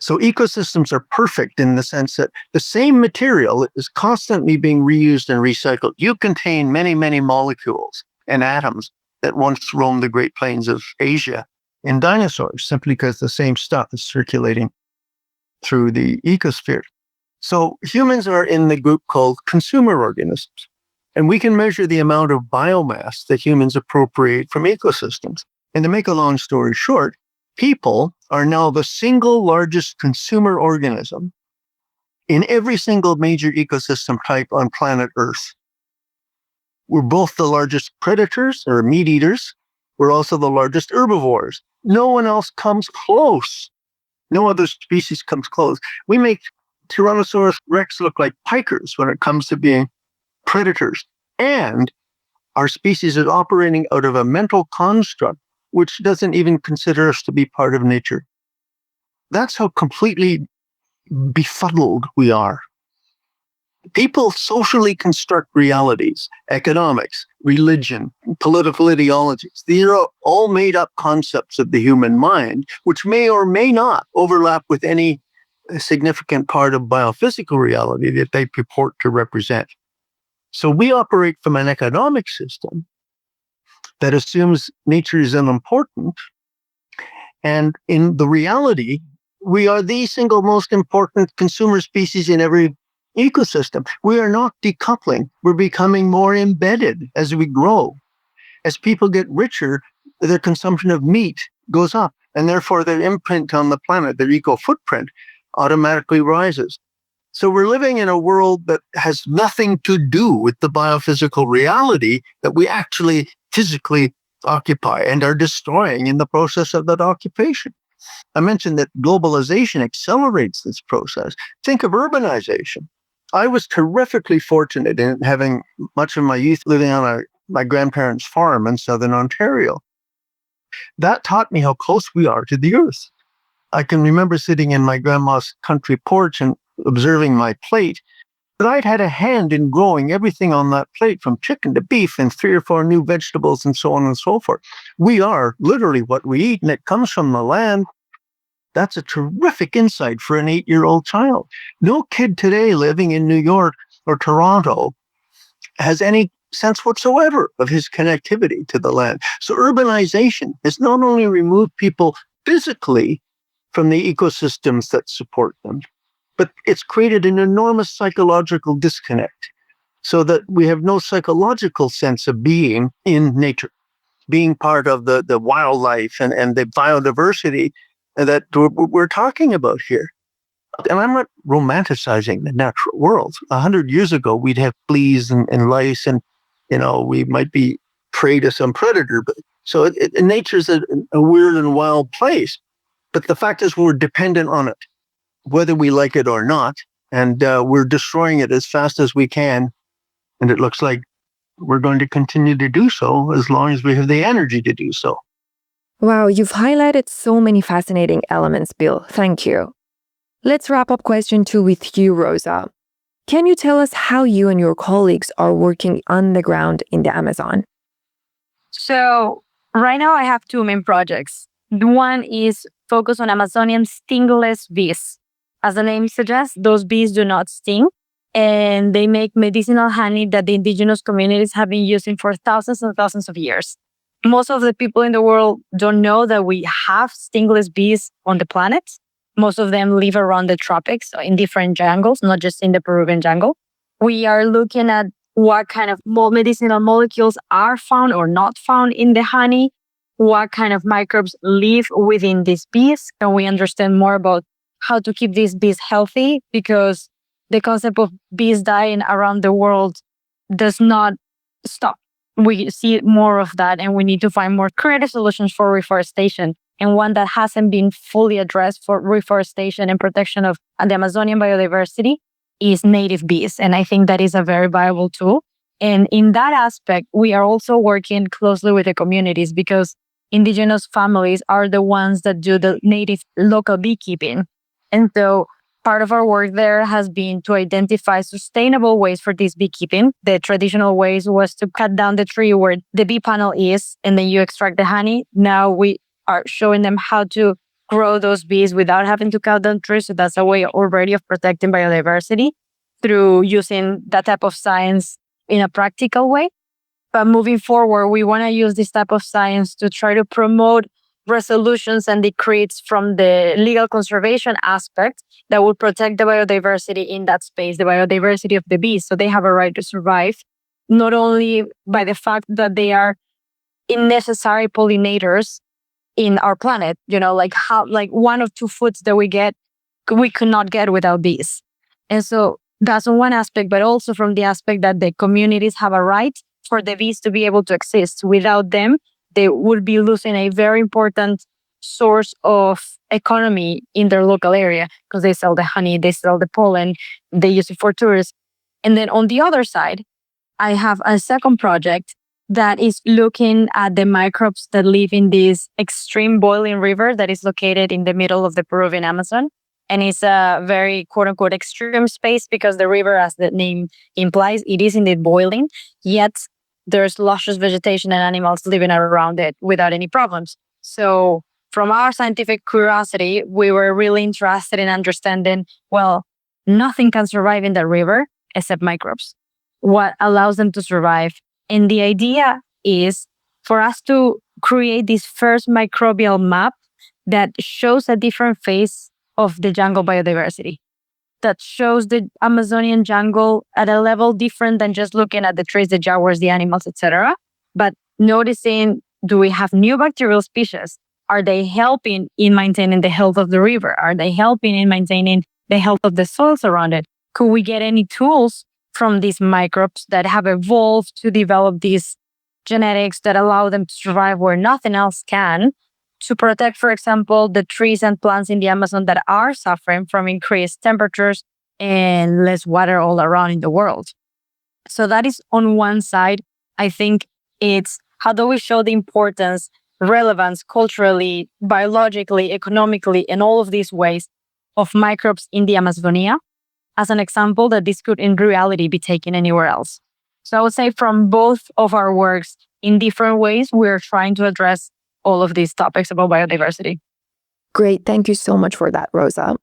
So ecosystems are perfect in the sense that the same material is constantly being reused and recycled. You contain many, many molecules and atoms that once roamed the Great Plains of Asia in dinosaurs, simply because the same stuff is circulating through the ecosphere. So humans are in the group called consumer organisms, and we can measure the amount of biomass that humans appropriate from ecosystems. And to make a long story short, people are now the single largest consumer organism in every single major ecosystem type on planet Earth. We're both the largest predators or meat eaters. We're also the largest herbivores. No one else comes close. No other species comes close. We make Tyrannosaurus rex look like pikers when it comes to being predators. And our species is operating out of a mental construct which doesn't even consider us to be part of nature. That's how completely befuddled we are. People socially construct realities, economics, religion, political ideologies. These are all made up concepts of the human mind, which may or may not overlap with any significant part of biophysical reality that they purport to represent. So we operate from an economic system that assumes nature is unimportant. And in the reality, we are the single most important consumer species in every ecosystem. We are not decoupling. We're becoming more embedded as we grow. As people get richer, their consumption of meat goes up, and therefore their imprint on the planet, their eco footprint, automatically rises. So we're living in a world that has nothing to do with the biophysical reality that we actually physically occupy and are destroying in the process of that occupation. I mentioned that globalization accelerates this process. Think of urbanization. I was terrifically fortunate in having much of my youth living on my grandparents' farm in southern Ontario. That taught me how close we are to the earth. I can remember sitting in my grandma's country porch and observing my plate, but I'd had a hand in growing everything on that plate, from chicken to beef and 3 or 4 new vegetables and so on and so forth. We are literally what we eat, and it comes from the land. That's a terrific insight for an 8-year-old child. No kid today living in New York or Toronto has any sense whatsoever of his connectivity to the land. So urbanization has not only removed people physically from the ecosystems that support them, but it's created an enormous psychological disconnect so that we have no psychological sense of being in nature, being part of the wildlife and the biodiversity that we're talking about here. And I'm not romanticizing the natural world. 100 years ago, we'd have fleas and lice, and we might be prey to some predator. But so nature's a weird and wild place. But the fact is, we're dependent on it, whether we like it or not, and we're destroying it as fast as we can. And it looks like we're going to continue to do so as long as we have the energy to do so. Wow, you've highlighted so many fascinating elements, Bill. Thank you. Let's wrap up question 2 with you, Rosa. Can you tell us how you and your colleagues are working on the ground in the Amazon? So right now I have 2 main projects. One is focused on Amazonian stingless bees. As the name suggests, those bees do not sting, and they make medicinal honey that the indigenous communities have been using for thousands and thousands of years. Most of the people in the world don't know that we have stingless bees on the planet. Most of them live around the tropics in different jungles, not just in the Peruvian jungle. We are looking at what kind of medicinal molecules are found or not found in the honey, what kind of microbes live within these bees. Can we understand more about how to keep these bees healthy? Because the concept of bees dying around the world does not stop. We see more of that, and we need to find more creative solutions for reforestation. And one that hasn't been fully addressed for reforestation and protection of the Amazonian biodiversity is native bees. And I think that is a very viable tool. And in that aspect, we are also working closely with the communities because indigenous families are the ones that do the native local beekeeping. And so part of our work there has been to identify sustainable ways for this beekeeping. The traditional ways was to cut down the tree where the bee panel is, and then you extract the honey. Now we are showing them how to grow those bees without having to cut down trees. So that's a way already of protecting biodiversity through using that type of science in a practical way. But moving forward, we want to use this type of science to try to promote resolutions and decrees from the legal conservation aspect that will protect the biodiversity in that space, the biodiversity of the bees. So they have a right to survive, not only by the fact that they are unnecessary pollinators in our planet, like one of two foods that we could not get without bees. And so that's on one aspect, but also from the aspect that the communities have a right for the bees to be able to exist. Without them, they would be losing a very important source of economy in their local area because they sell the honey, they sell the pollen, they use it for tourists. And then on the other side, I have a second project that is looking at the microbes that live in this extreme boiling river that is located in the middle of the Peruvian Amazon. And it's a very quote unquote extreme space because the river, as the name implies, it is indeed boiling, yet there's luscious vegetation and animals living around it without any problems. So from our scientific curiosity, we were really interested in understanding, well, nothing can survive in that river except microbes. What allows them to survive? And the idea is for us to create this first microbial map that shows a different face of the jungle biodiversity, that shows the Amazonian jungle at a level different than just looking at the trees, the jaguars, the animals, etc. But noticing, do we have new bacterial species? Are they helping in maintaining the health of the river? Are they helping in maintaining the health of the soils around it? Could we get any tools from these microbes that have evolved to develop these genetics that allow them to survive where nothing else can, to protect, for example, the trees and plants in the Amazon that are suffering from increased temperatures and less water all around in the world? So that is on one side. I think it's how do we show the importance, relevance culturally, biologically, economically, in all of these ways of microbes in the Amazonia as an example that this could in reality be taken anywhere else. So I would say from both of our works in different ways, we're trying to address all of these topics about biodiversity. Great. Thank you so much for that, Rosa.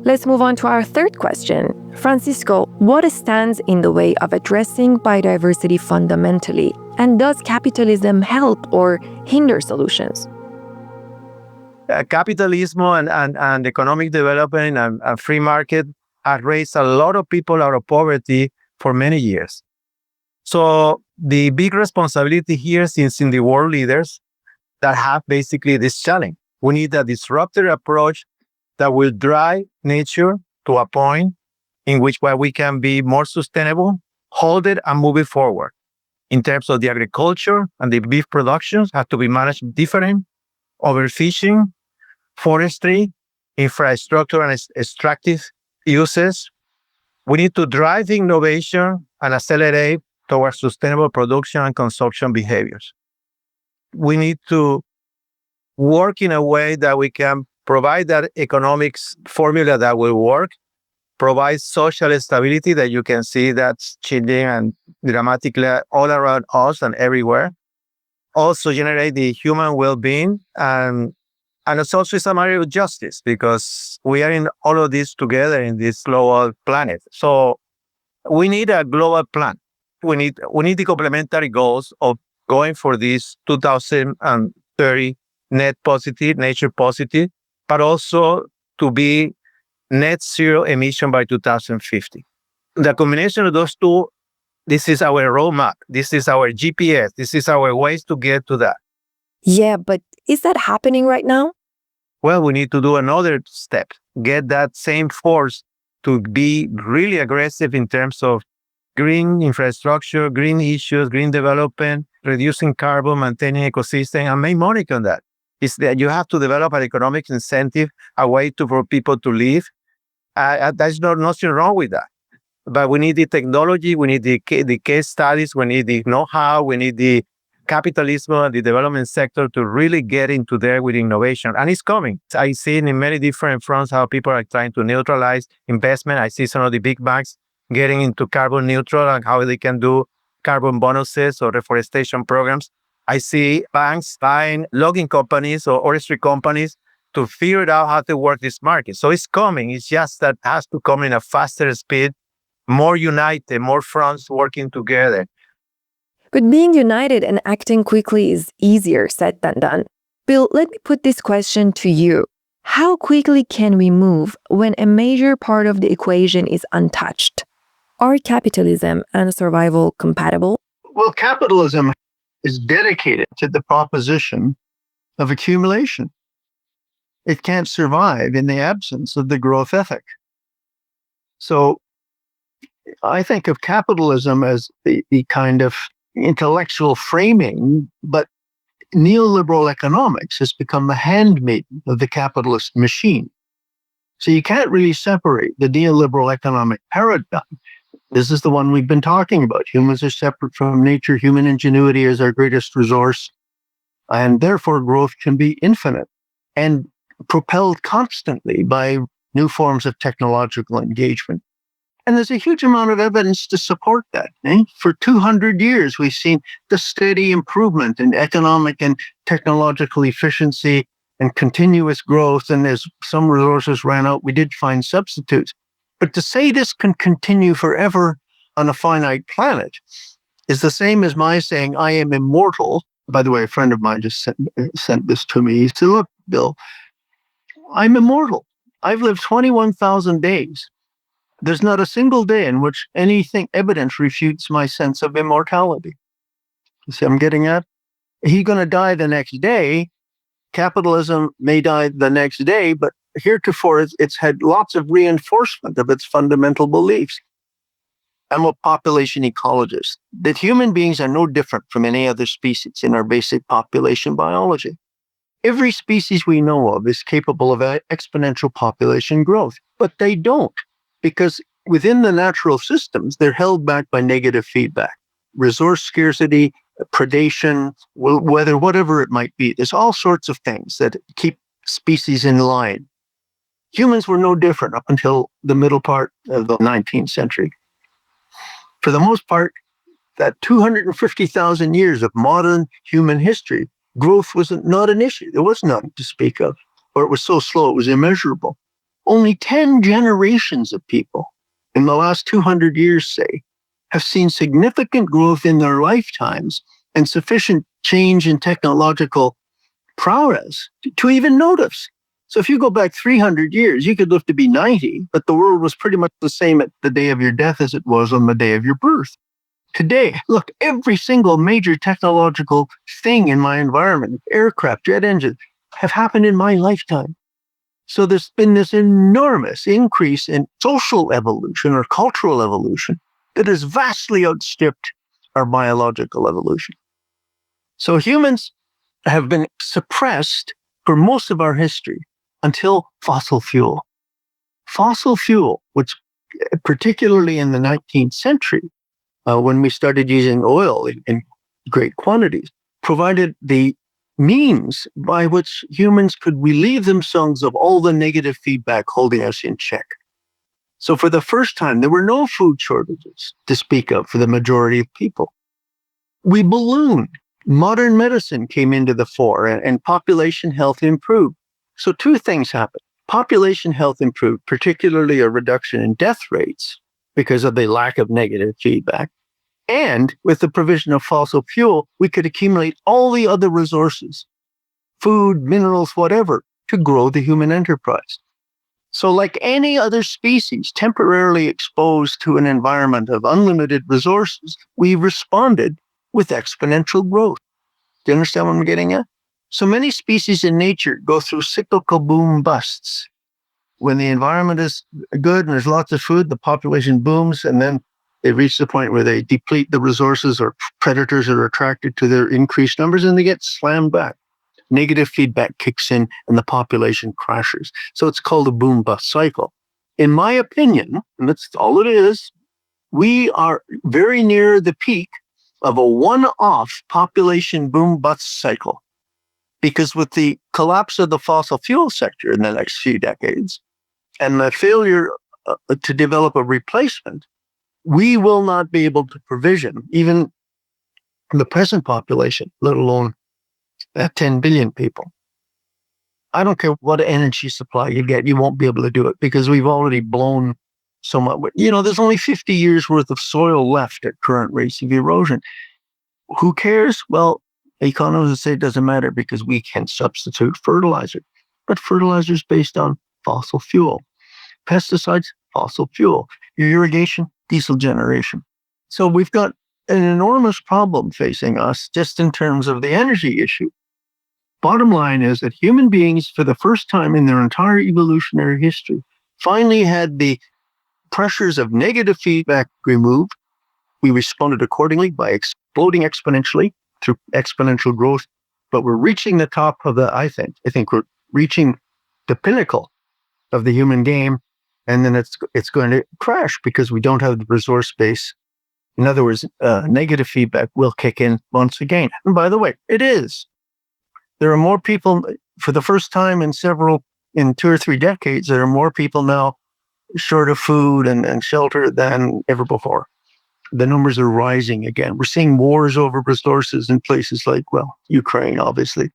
Let's move on to our third question. Francisco, what stands in the way of addressing biodiversity fundamentally? And does capitalism help or hinder solutions? Capitalism and economic development and free market have raised a lot of people out of poverty for many years. So the big responsibility here is in the world leaders that have basically this challenge. We need a disruptive approach that will drive nature to a point in which where we can be more sustainable, hold it and move it forward. In terms of the agriculture and the beef productions have to be managed different, overfishing, forestry, infrastructure and extractive uses. We need to drive innovation and accelerate towards sustainable production and consumption behaviors. We need to work in a way that we can provide that economics formula that will work, provide social stability that you can see that's changing and dramatically all around us and everywhere. Also generate the human well-being and it's also a matter of justice because we are in all of this together in this global planet. So we need a global plan. We need the complementary goals of going for this 2030 net positive, nature positive, but also to be net zero emission by 2050. The combination of those two, this is our roadmap. This is our GPS. This is our ways to get to that. Yeah, but is that happening right now? Well, we need to do another step, get that same force to be really aggressive in terms of green infrastructure, green issues, green development, reducing carbon, maintaining ecosystem, and make money on that. is that you have to develop an economic incentive, a way for people to live. There's nothing wrong with that. But we need the technology, we need the case studies, we need the know-how, we need the capitalism and the development sector to really get into there with innovation. And it's coming. I see in many different fronts how people are trying to neutralize investment. I see some of the big banks getting into carbon neutral and how they can do carbon bonuses or reforestation programs. I see banks buying logging companies or forestry companies to figure out how to work this market. So it's coming. It's just that it has to come in a faster speed, more united, more fronts working together. But being united and acting quickly is easier said than done. Bill, let me put this question to you. How quickly can we move when a major part of the equation is untouched? Are capitalism and survival compatible? Well, capitalism is dedicated to the proposition of accumulation. It can't survive in the absence of the growth ethic. So I think of capitalism as the kind of intellectual framing, but neoliberal economics has become the handmaiden of the capitalist machine. So you can't really separate the neoliberal economic paradigm. This is the one we've been talking about. Humans are separate from nature. Human ingenuity is our greatest resource. And therefore, growth can be infinite and propelled constantly by new forms of technological engagement. And there's a huge amount of evidence to support that. For 200 years, we've seen the steady improvement in economic and technological efficiency and continuous growth. And as some resources ran out, we did find substitutes. But to say this can continue forever on a finite planet is the same as my saying I am immortal. By the way, a friend of mine just sent this to me. He said, look, Bill, I'm immortal. I've lived 21,000 days. There's not a single day in which anything evidence refutes my sense of immortality. You see, I'm getting at? He's going to die the next day. Capitalism may die the next day, but heretofore it's had lots of reinforcement of its fundamental beliefs. I'm a population ecologist, that human beings are no different from any other species in our basic population biology. Every species we know of is capable of exponential population growth, but they don't. Because within the natural systems, they're held back by negative feedback, resource scarcity, predation, weather, whatever it might be. There's all sorts of things that keep species in line. Humans were no different up until the middle part of the 19th century. For the most part, that 250,000 years of modern human history, growth was not an issue. There was none to speak of, or it was so slow, it was immeasurable. Only 10 generations of people in the last 200 years, say, have seen significant growth in their lifetimes and sufficient change in technological prowess to even notice. So if you go back 300 years, you could live to be 90, but the world was pretty much the same at the day of your death as it was on the day of your birth. Today, look, every single major technological thing in my environment, aircraft, jet engines, have happened in my lifetime. So there's been this enormous increase in social evolution or cultural evolution that has vastly outstripped our biological evolution. So humans have been suppressed for most of our history until fossil fuel. Fossil fuel, which particularly in the 19th century, when we started using oil in great quantities, provided the means by which humans could relieve themselves of all the negative feedback holding us in check. So for the first time, there were no food shortages to speak of for the majority of people. We ballooned. Modern medicine came into the fore and population health improved. So two things happened. Population health improved, particularly a reduction in death rates because of the lack of negative feedback. And with the provision of fossil fuel, we could accumulate all the other resources, food, minerals, whatever, to grow the human enterprise. So like any other species temporarily exposed to an environment of unlimited resources, we responded with exponential growth. Do you understand what I'm getting at? So many species in nature go through cyclical boom busts. When the environment is good and there's lots of food, the population booms, and then they reach the point where they deplete the resources or predators are attracted to their increased numbers and they get slammed back. negative feedback kicks in and the population crashes. So it's called a boom-bust cycle. In my opinion, and that's all it is, we are very near the peak of a one-off population boom-bust cycle. Because with the collapse of the fossil fuel sector in the next few decades and the failure to develop a replacement, we will not be able to provision even the present population, let alone 10 billion people. I don't care what energy supply you get, you won't be able to do it because we've already blown so much. There's only 50 years worth of soil left at current rates of erosion. Who cares? Well, economists say it doesn't matter because we can substitute fertilizer. But fertilizer is based on fossil fuel. Pesticides, fossil fuel. Your irrigation, diesel generation. So we've got an enormous problem facing us just in terms of the energy issue. Bottom line is that human beings, for the first time in their entire evolutionary history, finally had the pressures of negative feedback removed. We responded accordingly by exploding exponentially through exponential growth, but we're reaching the top of I think we're reaching the pinnacle of the human game, and then it's going to crash because we don't have the resource base. In other words, negative feedback will kick in once again. And by the way, it is. There are more people, for the first time in 2 or 3 decades, there are more people now short of food and shelter than ever before. The numbers are rising again. We're seeing wars over resources in places like, Ukraine, obviously.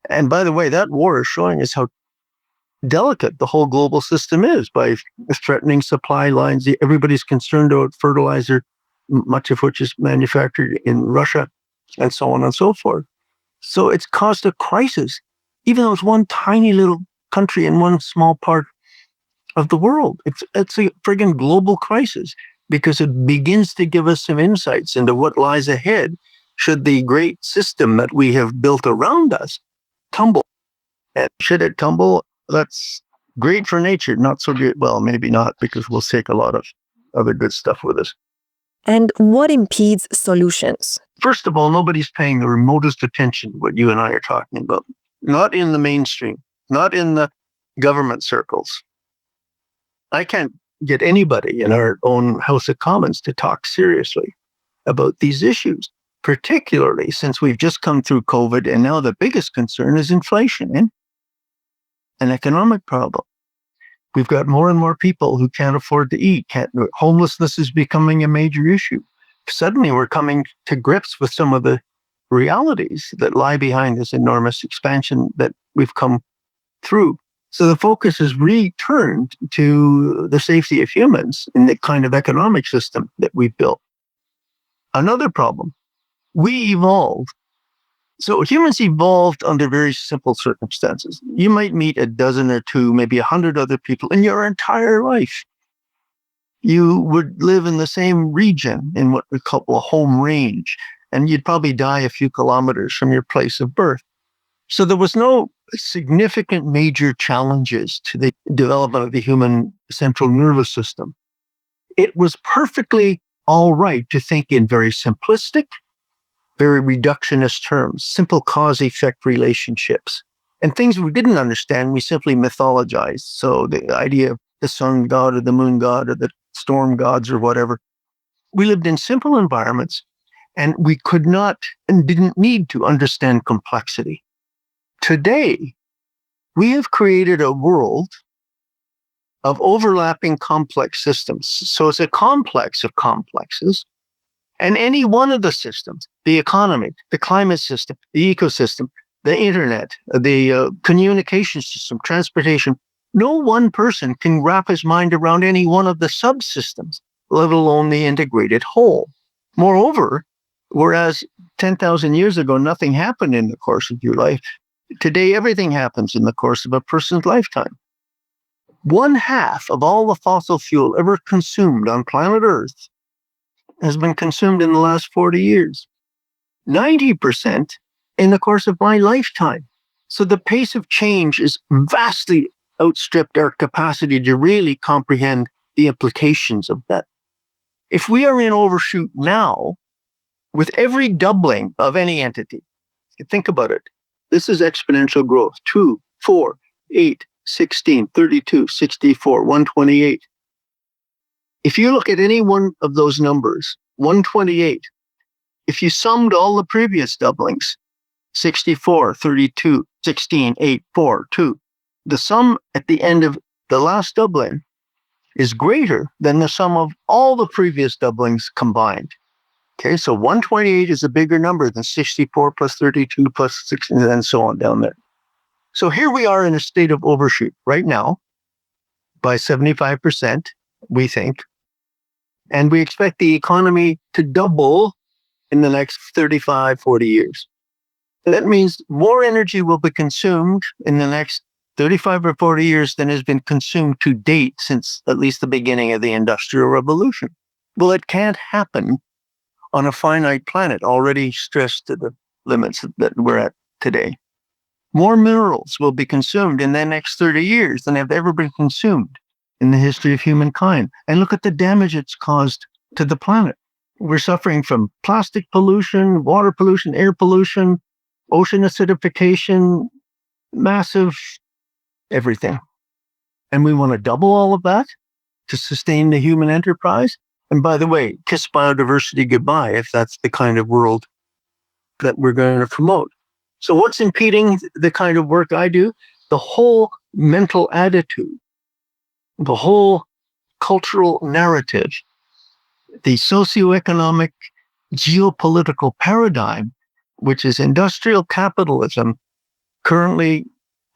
And by the way, that war is showing us how delicate the whole global system is by threatening supply lines. Everybody's concerned about fertilizer, much of which is manufactured in Russia, and so on and so forth. So it's caused a crisis, even though it's one tiny little country in one small part of the world. It's a friggin' global crisis because it begins to give us some insights into what lies ahead should the great system that we have built around us tumble. And should it tumble, that's great for nature, not so good. Well, maybe not, because we'll take a lot of other good stuff with us. And what impedes solutions? First of all, nobody's paying the remotest attention to what you and I are talking about. Not in the mainstream, not in the government circles. I can't get anybody in our own House of Commons to talk seriously about these issues, particularly since we've just come through COVID, and now the biggest concern is inflation and an economic problem. We've got more and more people who can't afford to eat. Homelessness is becoming a major issue. Suddenly, we're coming to grips with some of the realities that lie behind this enormous expansion that we've come through. So the focus is returned to the safety of humans in the kind of economic system that we've built. Another problem, we evolved. So humans evolved under very simple circumstances. You might meet a dozen or two, maybe 100 other people in your entire life. You would live in the same region in what we call a home range, and you'd probably die a few kilometers from your place of birth. So there was no significant major challenges to the development of the human central nervous system. It was perfectly all right to think in very simplistic, very reductionist terms, simple cause-effect relationships. And things we didn't understand, we simply mythologized. So the idea of the sun god or the moon god or the storm gods or whatever. We lived in simple environments, and we could not and didn't need to understand complexity. Today, we have created a world of overlapping complex systems. So it's a complex of complexes. And any one of the systems, the economy, the climate system, the ecosystem, the internet, the communication system, transportation, no one person can wrap his mind around any one of the subsystems, let alone the integrated whole. Moreover, whereas 10,000 years ago, nothing happened in the course of your life, today everything happens in the course of a person's lifetime. 1/2 of all the fossil fuel ever consumed on planet Earth has been consumed in the last 40 years. 90% in the course of my lifetime. So the pace of change is vastly outstripped our capacity to really comprehend the implications of that. If we are in overshoot now, with every doubling of any entity, think about it, This is exponential growth. 2, 4, 8, 16, 32, 64, 128. If you look at any one of those numbers, 128, if you summed all the previous doublings, 64, 32, 16, 8, 4, 2, the sum at the end of the last doubling is greater than the sum of all the previous doublings combined. Okay, so 128 is a bigger number than 64 plus 32 plus 16 and so on down there. So here we are in a state of overshoot right now by 75%, we think. And we expect the economy to double in the next 35, 40 years. That means more energy will be consumed in the next 35 or 40 years than has been consumed to date since at least the beginning of the Industrial Revolution. Well, it can't happen on a finite planet already stressed to the limits that we're at today. More minerals will be consumed in the next 30 years than have ever been consumed in the history of humankind. And look at the damage it's caused to the planet. We're suffering from plastic pollution, water pollution, air pollution, ocean acidification, massive everything. And we want to double all of that to sustain the human enterprise. And by the way, kiss biodiversity goodbye if that's the kind of world that we're going to promote. So what's impeding the kind of work I do? The whole mental attitude, the whole cultural narrative, the socioeconomic geopolitical paradigm, which is industrial capitalism currently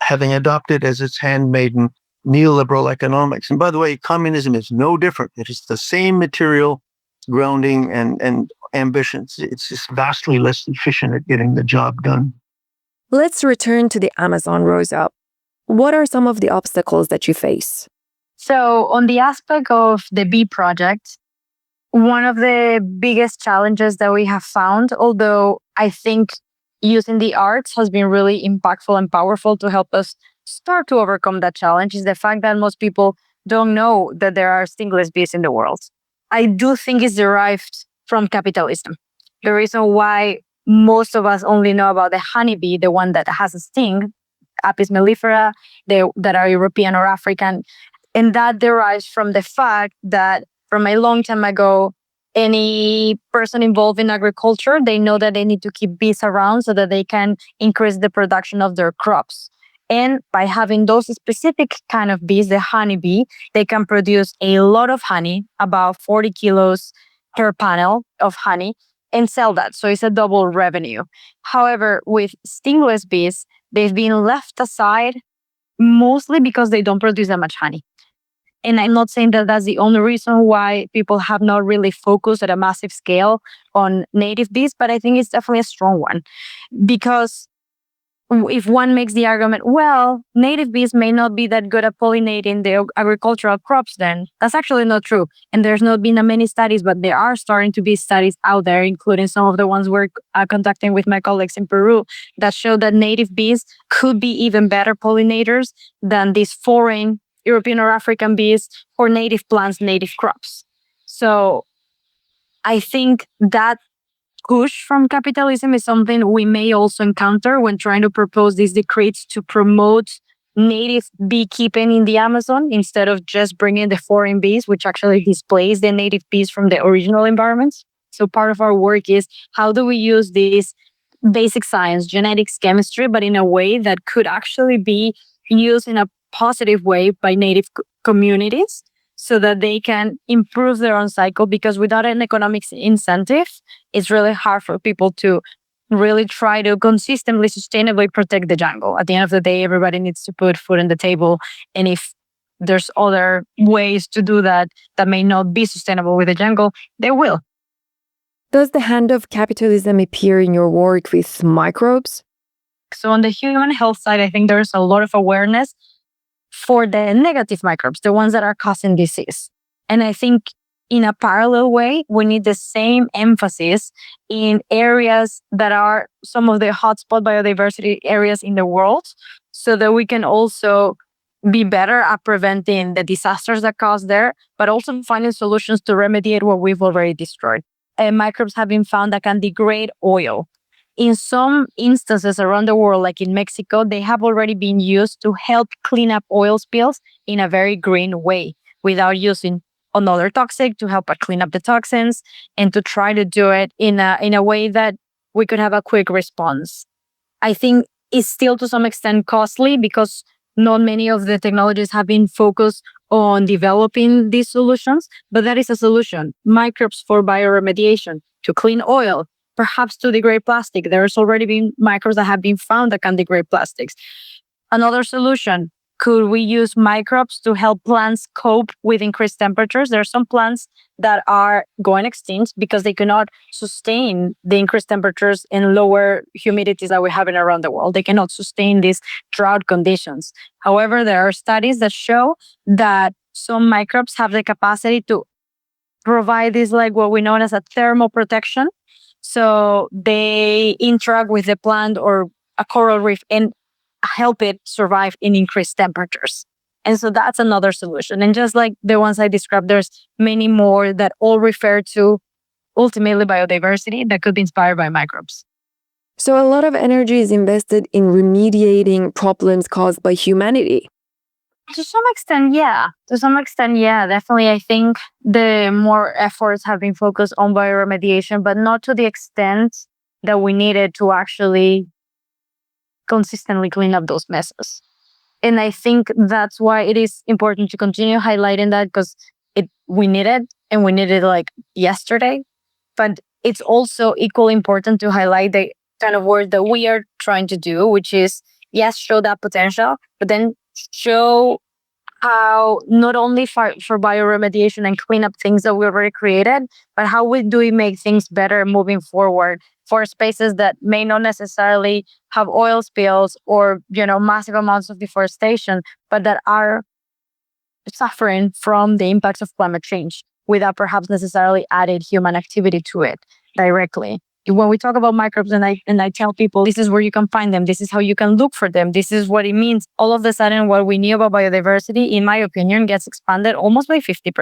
having adopted as its handmaiden neoliberal economics. And by the way, communism is no different. It is the same material grounding and ambitions. It's just vastly less efficient at getting the job done. Let's return to the Amazon, Rosa. What are some of the obstacles that you face? So on the aspect of the bee project, one of the biggest challenges that we have found, although I think using the arts has been really impactful and powerful to help us start to overcome that challenge, is the fact that most people don't know that there are stingless bees in the world. I do think it's derived from capitalism. The reason why most of us only know about the honeybee, the one that has a sting, Apis mellifera, that are European or African, and that derives from the fact that from a long time ago, any person involved in agriculture, they know that they need to keep bees around so that they can increase the production of their crops. And by having those specific kind of bees, the honeybee, they can produce a lot of honey, about 40 kilos per panel of honey, and sell that. So it's a double revenue. However, with stingless bees, they've been left aside mostly because they don't produce that much honey. And I'm not saying that that's the only reason why people have not really focused at a massive scale on native bees, but I think it's definitely a strong one. Because if one makes the argument, well, native bees may not be that good at pollinating the agricultural crops, then that's actually not true. And there's not been many studies, but there are starting to be studies out there, including some of the ones we're conducting with my colleagues in Peru, that show that native bees could be even better pollinators than these foreign European or African bees for native plants, native crops. So I think that push from capitalism is something we may also encounter when trying to propose these decrees to promote native beekeeping in the Amazon instead of just bringing the foreign bees, which actually displace the native bees from the original environments. So part of our work is how do we use this basic science, genetics, chemistry, but in a way that could actually be used in a positive way by native communities so that they can improve their own cycle, because without an economic incentive, it's really hard for people to really try to consistently, sustainably protect the jungle. At the end of the day, everybody needs to put food on the table. And if there's other ways to do that that may not be sustainable with the jungle, they will. Does the hand of capitalism appear in your work with microbes? So on the human health side, I think there's a lot of awareness for the negative microbes, the ones that are causing disease. And I think in a parallel way, we need the same emphasis in areas that are some of the hotspot biodiversity areas in the world, so that we can also be better at preventing the disasters that cause there, but also finding solutions to remediate what we've already destroyed. And microbes have been found that can degrade oil. in some instances around the world, like in Mexico, they have already been used to help clean up oil spills in a very green way without using another toxic to help clean up the toxins and to try to do it in a way that we could have a quick response. I think it's still to some extent costly because not many of the technologies have been focused on developing these solutions, but that is a solution. Microbes for bioremediation, to clean oil, perhaps to degrade plastic. There's already been microbes that have been found that can degrade plastics. Another solution, could we use microbes to help plants cope with increased temperatures? There are some plants that are going extinct because they cannot sustain the increased temperatures and lower humidities that we're having around the world. They cannot sustain these drought conditions. However, there are studies that show that some microbes have the capacity to provide this, like what we know as a thermal protection. So they interact with the plant or a coral reef and help it survive in increased temperatures. And so that's another solution. And just like the ones I described, there's many more that all refer to ultimately biodiversity that could be inspired by microbes. So a lot of energy is invested in remediating problems caused by humanity. To some extent, yeah. Definitely, I think the more efforts have been focused on bioremediation, but not to the extent that we needed to actually consistently clean up those messes. And I think that's why it is important to continue highlighting that, because we need it, and we need it like yesterday. But it's also equally important to highlight the kind of work that we are trying to do, which is, yes, show that potential, but then show how not only for bioremediation and clean up things that we already created, but how do we make things better moving forward for spaces that may not necessarily have oil spills or, massive amounts of deforestation, but that are suffering from the impacts of climate change without perhaps necessarily added human activity to it directly. When we talk about microbes and I tell people, this is where you can find them, this is how you can look for them, this is what it means, all of a sudden what we knew about biodiversity, in my opinion, gets expanded almost by 50%.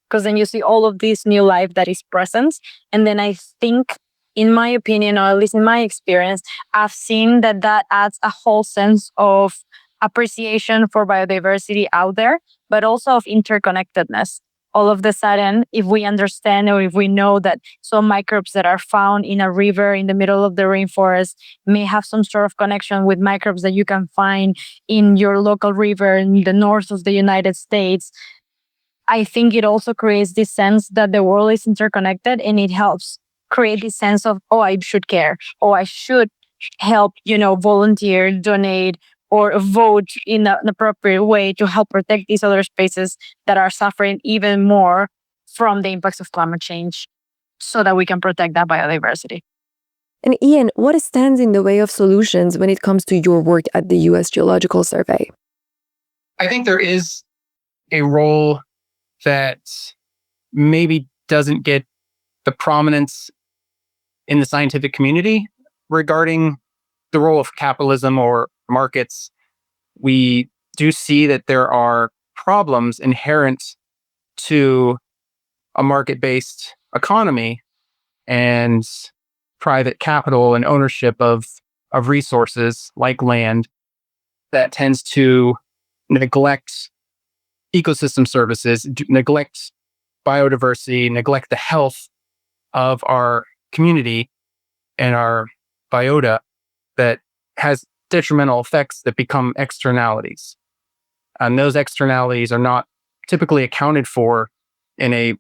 Because then you see all of this new life that is present. And then I think, in my opinion, or at least in my experience, I've seen that adds a whole sense of appreciation for biodiversity out there, but also of interconnectedness. All of a sudden, if we understand or if we know that some microbes that are found in a river in the middle of the rainforest may have some sort of connection with microbes that you can find in your local river in the north of the United States, I think it also creates this sense that the world is interconnected, and it helps create this sense of, oh, I should care, or I should help, volunteer, donate, or vote in an appropriate way to help protect these other spaces that are suffering even more from the impacts of climate change, so that we can protect that biodiversity. And Ian, what stands in the way of solutions when it comes to your work at the U.S. Geological Survey? I think there is a role that maybe doesn't get the prominence in the scientific community regarding the role of capitalism or markets. We do see that there are problems inherent to a market-based economy and private capital and ownership of resources like land that tends to neglect ecosystem services, neglect biodiversity, neglect the health of our community and our biota, that has detrimental effects that become externalities. And those externalities are not typically accounted for in a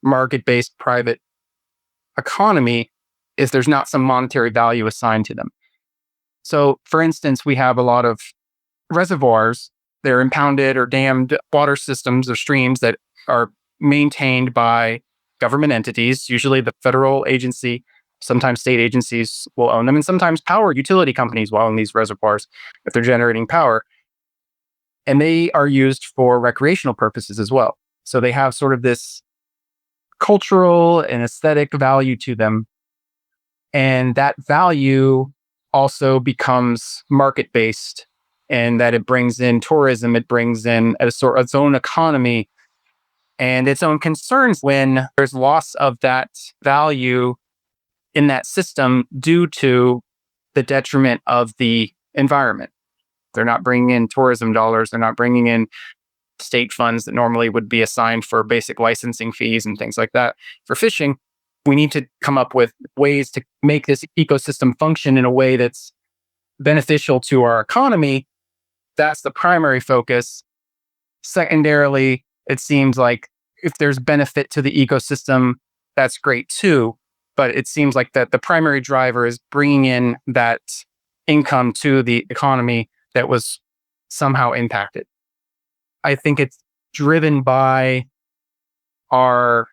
market-based private economy if there's not some monetary value assigned to them. So, for instance, we have a lot of reservoirs. They're impounded or dammed water systems or streams that are maintained by government entities, usually the federal agency. Sometimes state agencies will own them, and sometimes power utility companies will own these reservoirs if they're generating power. And they are used for recreational purposes as well. So they have sort of this cultural and aesthetic value to them. And that value also becomes market-based, and that it brings in tourism, it brings in its own economy and its own concerns when there's loss of that value in that system due to the detriment of the environment. They're not bringing in tourism dollars. They're not bringing in state funds that normally would be assigned for basic licensing fees and things like that. For fishing, we need to come up with ways to make this ecosystem function in a way that's beneficial to our economy. That's the primary focus. Secondarily, it seems like if there's benefit to the ecosystem, that's great too. But it seems like that the primary driver is bringing in that income to the economy that was somehow impacted. I think it's driven by our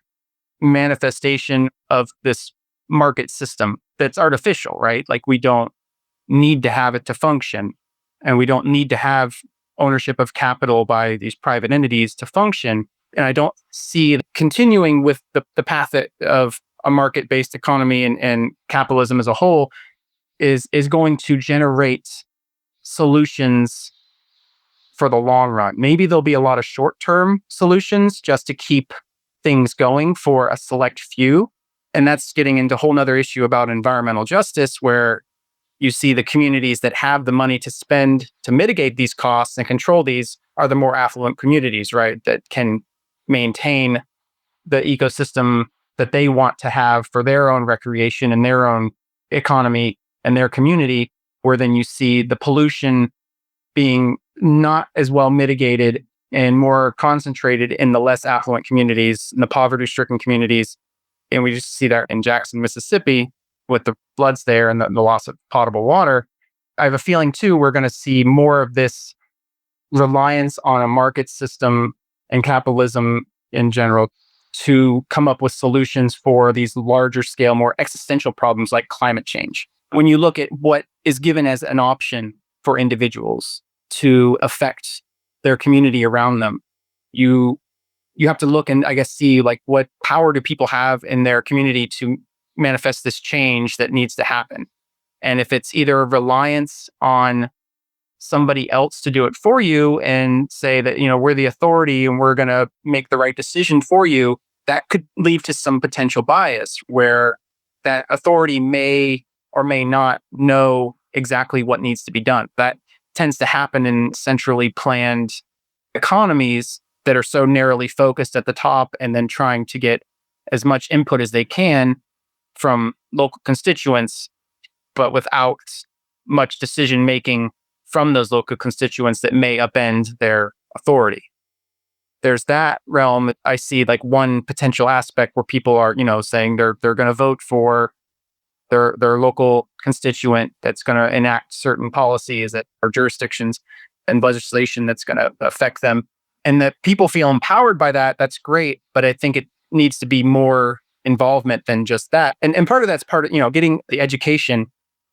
manifestation of this market system that's artificial, right? Like we don't need to have it to function, and we don't need to have ownership of capital by these private entities to function. And I don't see continuing with the path of a market-based economy and capitalism as a whole is going to generate solutions for the long run. Maybe there'll be a lot of short-term solutions just to keep things going for a select few. And that's getting into a whole nother issue about environmental justice, where you see the communities that have the money to spend to mitigate these costs and control these are the more affluent communities, right? That can maintain the ecosystem that they want to have for their own recreation and their own economy and their community, where then you see the pollution being not as well mitigated and more concentrated in the less affluent communities, in the poverty-stricken communities. And we just see that in Jackson, Mississippi, with the floods there and the loss of potable water. I have a feeling too, we're going to see more of this reliance on a market system and capitalism in general to come up with solutions for these larger scale, more existential problems like climate change. When you look at what is given as an option for individuals to affect their community around them, you have to look and I guess see like what power do people have in their community to manifest this change that needs to happen. And if it's either a reliance on somebody else to do it for you and say that, we're the authority and we're going to make the right decision for you, that could lead to some potential bias where that authority may or may not know exactly what needs to be done. That tends to happen in centrally planned economies that are so narrowly focused at the top and then trying to get as much input as they can from local constituents, but without much decision making from those local constituents that may upend their authority. There's that realm. I see like one potential aspect where people are, saying they're going to vote for their local constituent that's going to enact certain policies that are jurisdictions and legislation that's going to affect them. And that people feel empowered by that. That's great. But I think it needs to be more involvement than just that. And part of that's part of, getting the education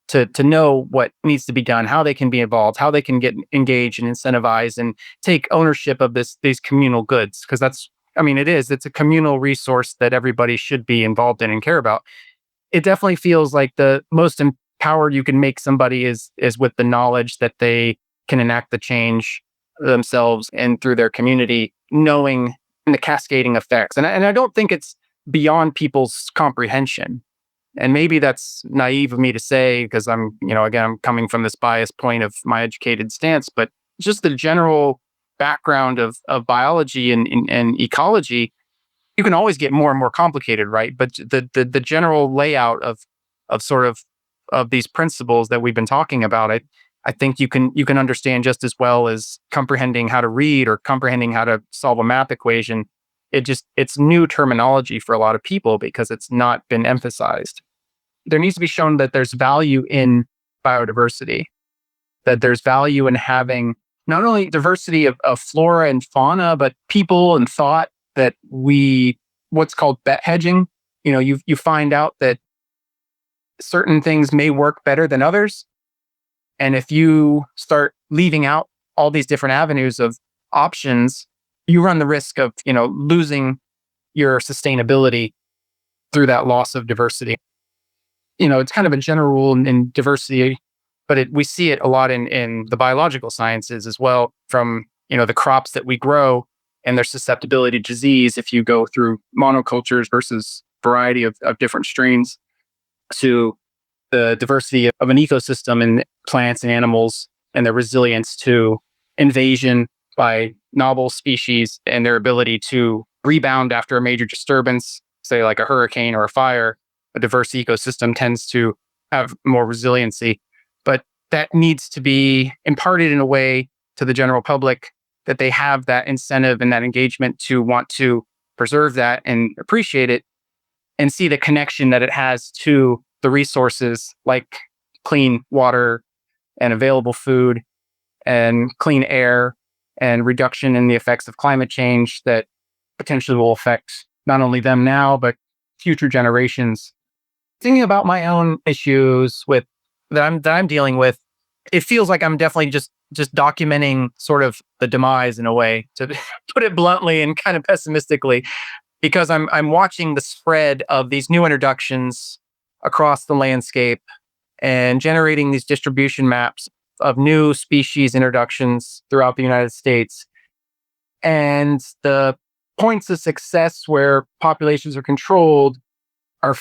to know what needs to be done, how they can be involved, how they can get engaged and incentivized and take ownership of these communal goods. Because it's a communal resource that everybody should be involved in and care about. It definitely feels like the most empowered you can make somebody is with the knowledge that they can enact the change themselves and through their community, knowing the cascading effects. And I don't think it's beyond people's comprehension. And maybe that's naive of me to say, because I'm coming from this biased point of my educated stance, but just the general background of biology and ecology, you can always get more and more complicated, right? But the general layout of these principles that we've been talking about, I think you can understand just as well as comprehending how to read or comprehending how to solve a math equation. It's new terminology for a lot of people because it's not been emphasized. There needs to be shown that there's value in biodiversity, that there's value in having not only diversity of flora and fauna, but people and thought, that what's called bet hedging. You find out that certain things may work better than others. And if you start leaving out all these different avenues of options, you run the risk of, losing your sustainability through that loss of diversity. It's kind of a general rule in diversity, but we see it a lot in the biological sciences as well, from, the crops that we grow and their susceptibility to disease if you go through monocultures versus variety of different strains. to the diversity of an ecosystem in plants and animals and their resilience to invasion by novel species and their ability to rebound after a major disturbance, say like a hurricane or a fire. A diverse ecosystem tends to have more resiliency, but that needs to be imparted in a way to the general public that they have that incentive and that engagement to want to preserve that and appreciate it and see the connection that it has to the resources like clean water and available food and clean air and reduction in the effects of climate change that potentially will affect not only them now, but future generations. Thinking about my own issues with that I'm dealing with, it feels like I'm definitely just documenting sort of the demise in a way, to put it bluntly and kind of pessimistically, because I'm watching the spread of these new introductions across the landscape and generating these distribution maps of new species introductions throughout the United States. And the points of success where populations are controlled are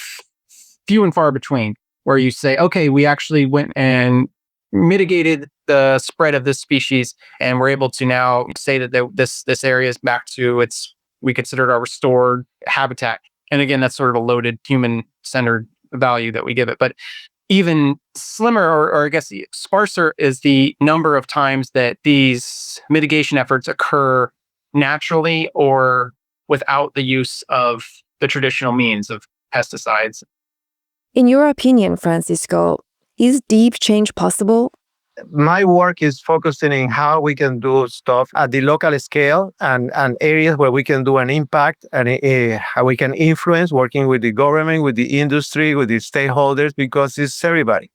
few and far between, where you say, okay, we actually went and mitigated the spread of this species, and we're able to now say that this area is back to we consider it our restored habitat. And again, that's sort of a loaded human-centered value that we give it. But even slimmer, or I guess sparser, is the number of times that these mitigation efforts occur naturally or without the use of the traditional means of pesticides. In your opinion, Francisco, is deep change possible? My work is focusing on how we can do stuff at the local scale and areas where we can do an impact and how we can influence, working with the government, with the industry, with the stakeholders, because it's everybody.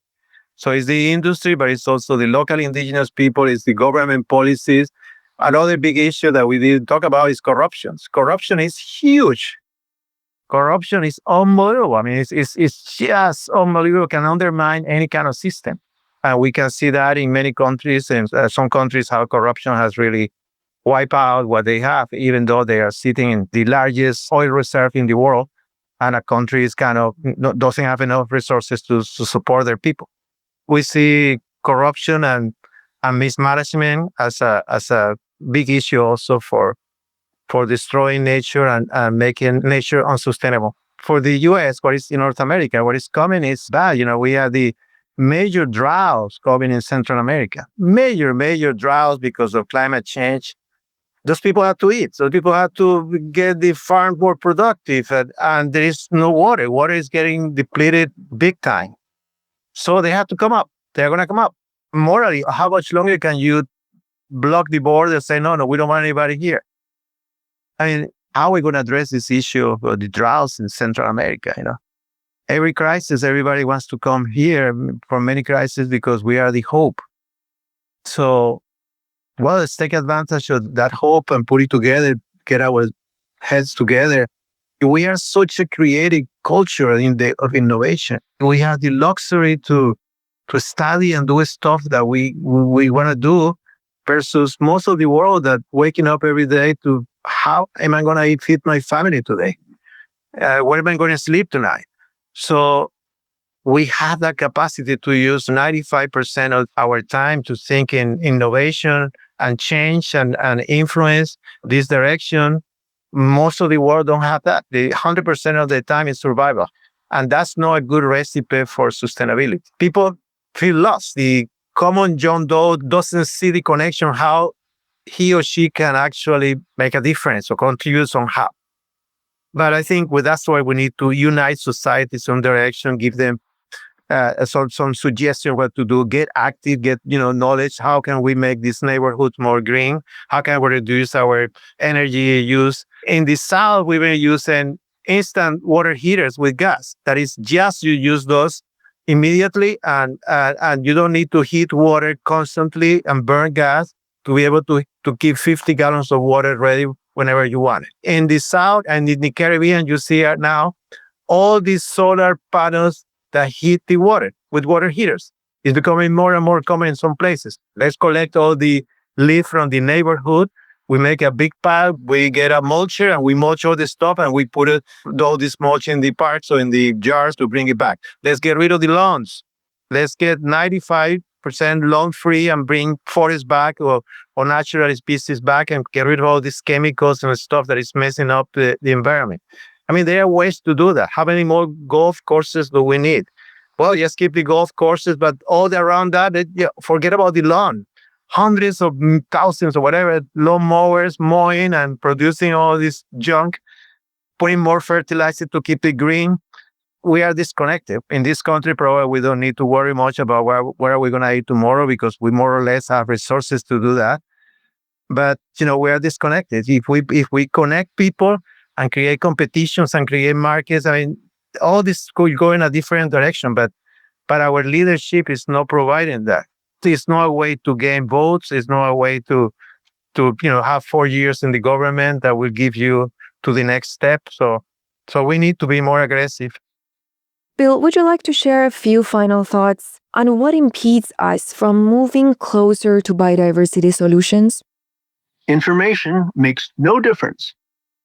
So it's the industry, but it's also the local indigenous people, it's the government policies. Another big issue that we didn't talk about is corruption. Corruption is huge. Corruption is unbelievable. I mean, it's just unbelievable. It can undermine any kind of system. And we can see that in many countries, and some countries, how corruption has really wiped out what they have, even though they are sitting in the largest oil reserve in the world, and a country is kind of doesn't have enough resources to support their people. We see corruption and mismanagement as a big issue also for destroying nature and making nature unsustainable. For the U.S., what is in North America, what is coming is bad. You know, we have the major droughts coming in Central America. Major droughts because of climate change. Those people have to eat. So people have to get the farm more productive, and there is no water. Water is getting depleted big time. So they have to come up. They're going to come up. Morally, how much longer can you block the border and say, no, we don't want anybody here? I mean, how are we going to address this issue of the droughts in Central America? You know, every crisis, everybody wants to come here for many crises because we are the hope. So, well, let's take advantage of that hope and put it together, get our heads together. We are such a creative culture of innovation. We have the luxury to study and do stuff that we want to do, versus most of the world that waking up every day to how am I going to feed my family today? Where am I going to sleep tonight? So we have that capacity to use 95% of our time to think in innovation and change and influence this direction. Most of the world don't have that. The 100% of the time is survival. And that's not a good recipe for sustainability. People feel lost. The common John Doe doesn't see the connection, how he or she can actually make a difference or contribute somehow. But I think that's why we need to unite society, some direction, give them some suggestion what to do, get active, get knowledge. How can we make this neighborhood more green? How can we reduce our energy use? In the South, we were using instant water heaters with gas. That is just you use those immediately, and you don't need to heat water constantly and burn gas to be able to keep 50 gallons of water ready whenever you want it. In the South and in the Caribbean, you see now all these solar panels that heat the water with water heaters. It's becoming more and more common in some places. Let's collect all the leaves from the neighborhood We make a big pile, we get a mulcher, and we mulch all the stuff, and we put all this mulch in the parts or in the jars to bring it back. Let's get rid of the lawns. Let's get 95% lawn free and bring forests back or natural species back and get rid of all these chemicals and stuff that is messing up the environment. I mean, there are ways to do that. How many more golf courses do we need? Well, just keep the golf courses, but all around that, forget about the lawn. Hundreds of thousands or whatever lawn mowers mowing and producing all this junk, putting more fertilizer to keep it green. We are disconnected. In this country, probably we don't need to worry much about where are we going to eat tomorrow because we more or less have resources to do that. But, we are disconnected. If we connect people and create competitions and create markets, I mean, all this could go in a different direction, but our leadership is not providing that. It's not a way to gain votes. It's not a way to have 4 years in the government that will give you to the next step. So we need to be more aggressive. Bill, would you like to share a few final thoughts on what impedes us from moving closer to biodiversity solutions? Information makes no difference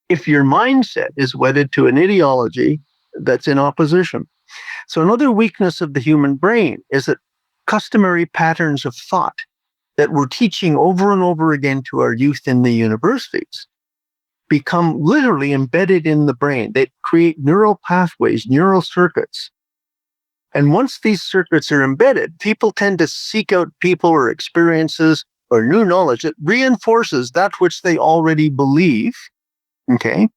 if your mindset is wedded to an ideology that's in opposition. So another weakness of the human brain is that customary patterns of thought that we're teaching over and over again to our youth in the universities become literally embedded in the brain. They create neural pathways, neural circuits. And once these circuits are embedded, people tend to seek out people or experiences or new knowledge that reinforces that which they already believe, okay?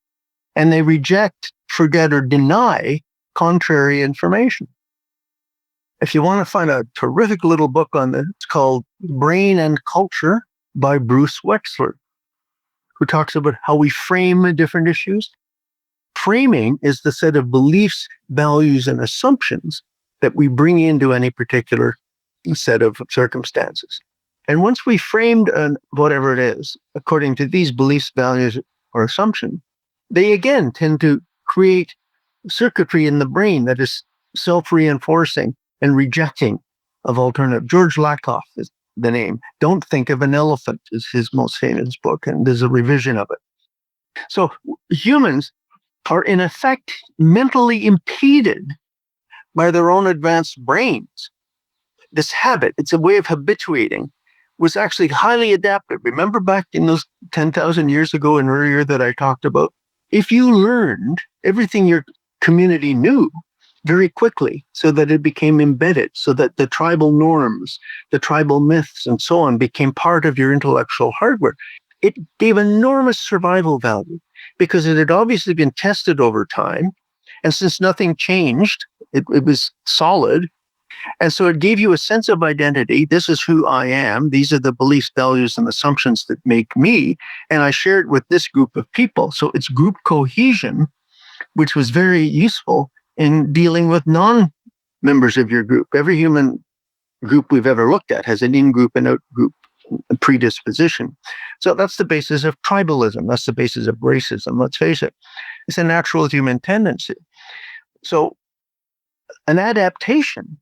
And they reject, forget, or deny contrary information. If you want to find a terrific little book on this, it's called Brain and Culture by Bruce Wexler, who talks about how we frame different issues. Framing is the set of beliefs, values, and assumptions that we bring into any particular set of circumstances. And once we framed whatever it is, according to these beliefs, values, or assumptions, they again tend to create circuitry in the brain that is self-reinforcing and rejecting of alternative. George Lakoff is the name. Don't Think of an Elephant is his most famous book, and there's a revision of it. So humans are in effect mentally impeded by their own advanced brains. This habit, it's a way of habituating, was actually highly adaptive. Remember back in those 10,000 years ago and earlier that I talked about? If you learned everything your community knew very quickly so that it became embedded, so that the tribal norms, the tribal myths, and so on became part of your intellectual hardware, it gave enormous survival value because it had obviously been tested over time. And since nothing changed, it was solid. And so it gave you a sense of identity. This is who I am. These are the beliefs, values, and assumptions that make me. And I shared with this group of people. So it's group cohesion, which was very useful in dealing with non-members of your group. Every human group we've ever looked at has an in-group and out-group predisposition. So that's the basis of tribalism. That's the basis of racism. Let's face it. It's a natural human tendency. So an adaptation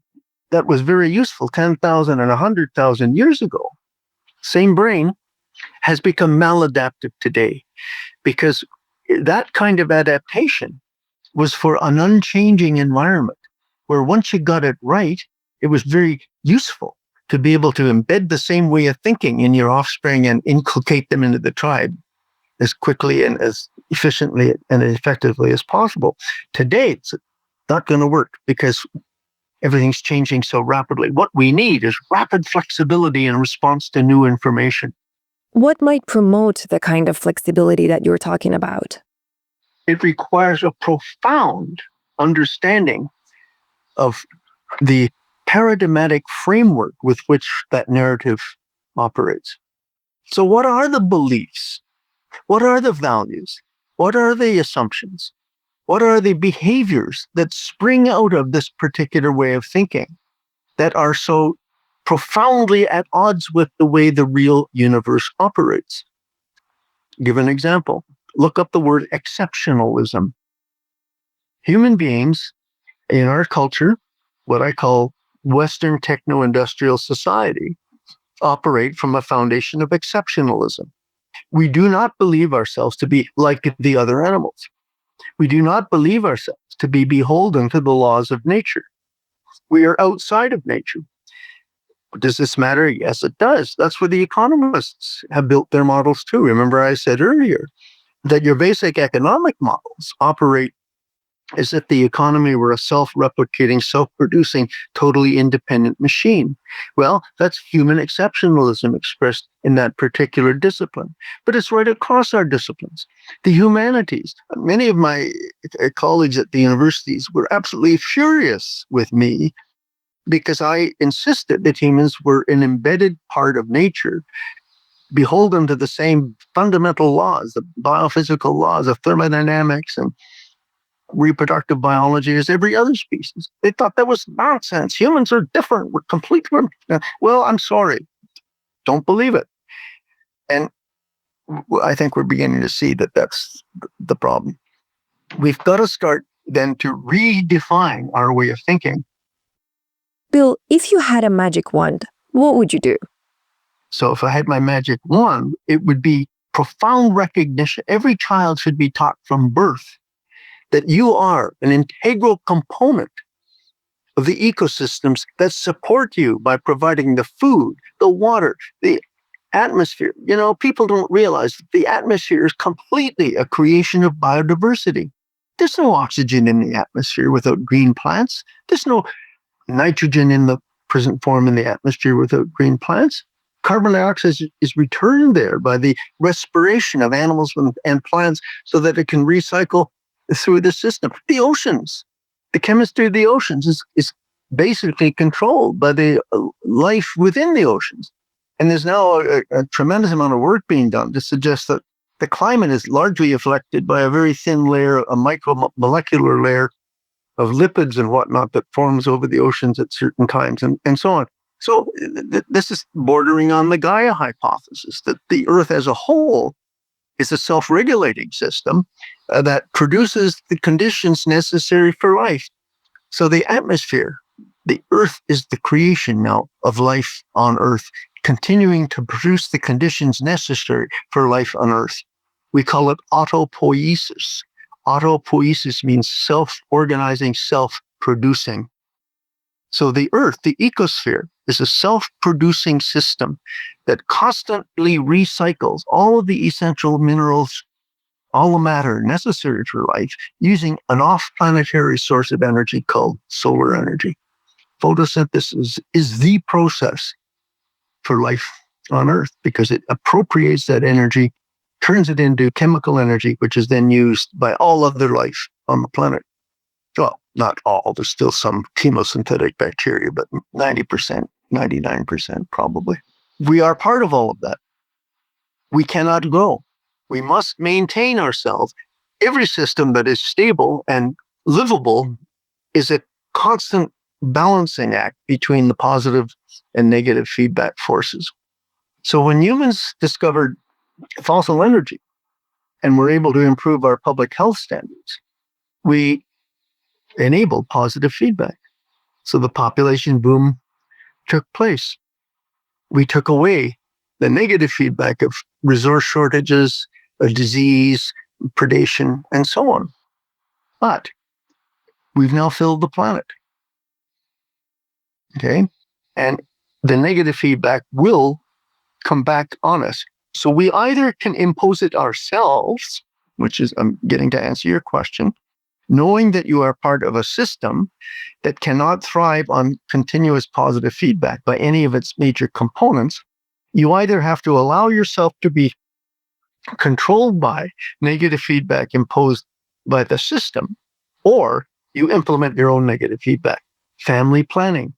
that was very useful 10,000 and 100,000 years ago, same brain, has become maladaptive today because that kind of adaptation was for an unchanging environment where once you got it right, it was very useful to be able to embed the same way of thinking in your offspring and inculcate them into the tribe as quickly and as efficiently and effectively as possible. Today, it's not going to work because everything's changing so rapidly. What we need is rapid flexibility in response to new information. What might promote the kind of flexibility that you're talking about? It requires a profound understanding of the paradigmatic framework with which that narrative operates. So what are the beliefs? What are the values? What are the assumptions? What are the behaviors that spring out of this particular way of thinking that are so profoundly at odds with the way the real universe operates? Give an example. Look up the word exceptionalism. Human beings in our culture, what I call Western techno-industrial society, operate from a foundation of exceptionalism. We do not believe ourselves to be like the other animals. We do not believe ourselves to be beholden to the laws of nature. We are outside of nature. Does this matter? Yes, it does. That's where the economists have built their models too. Remember, I said earlier that your basic economic models operate as if the economy were a self-replicating, self-producing, totally independent machine. Well, that's human exceptionalism expressed in that particular discipline. But it's right across our disciplines. The humanities. Many of my colleagues at the universities were absolutely furious with me because I insisted that humans were an embedded part of nature, beholden to the same fundamental laws, the biophysical laws of thermodynamics and reproductive biology as every other species. They thought that was nonsense. Humans are different. We're completely. Well, I'm sorry. Don't believe it. And I think we're beginning to see that that's the problem. We've got to start then to redefine our way of thinking. Bill, if you had a magic wand, what would you do? So if I had my magic wand, it would be profound recognition. Every child should be taught from birth that you are an integral component of the ecosystems that support you by providing the food, the water, the atmosphere. You know, people don't realize that the atmosphere is completely a creation of biodiversity. There's no oxygen in the atmosphere without green plants. There's no nitrogen in the present form in the atmosphere without green plants. Carbon dioxide is returned there by the respiration of animals and plants so that it can recycle through the system. The oceans, the chemistry of the oceans is basically controlled by the life within the oceans. And there's now a tremendous amount of work being done to suggest that the climate is largely affected by a very thin layer, a micromolecular layer of lipids and whatnot that forms over the oceans at certain times and so on. So this is bordering on the Gaia hypothesis that the Earth as a whole is a self-regulating system that produces the conditions necessary for life. So the atmosphere, the Earth is the creation now of life on Earth, continuing to produce the conditions necessary for life on Earth. We call it autopoiesis. Autopoiesis means self-organizing, self-producing. So the Earth, the ecosphere, is a self-producing system that constantly recycles all of the essential minerals, all the matter necessary for life, using an off-planetary source of energy called solar energy. Photosynthesis is the process for life on Earth because it appropriates that energy, turns it into chemical energy, which is then used by all other life on the planet. Well, not all. There's still some chemosynthetic bacteria, but 90%, 99% probably. We are part of all of that. We cannot grow. We must maintain ourselves. Every system that is stable and livable is a constant balancing act between the positive and negative feedback forces. So when humans discovered fossil energy and were able to improve our public health standards, we enabled positive feedback. So the population boom took place. We took away the negative feedback of resource shortages, disease, predation, and so on. But we've now filled the planet. Okay? And the negative feedback will come back on us. So we either can impose it ourselves, which is, I'm getting to answer your question, knowing that you are part of a system that cannot thrive on continuous positive feedback by any of its major components. You either have to allow yourself to be controlled by negative feedback imposed by the system, or you implement your own negative feedback. Family planning,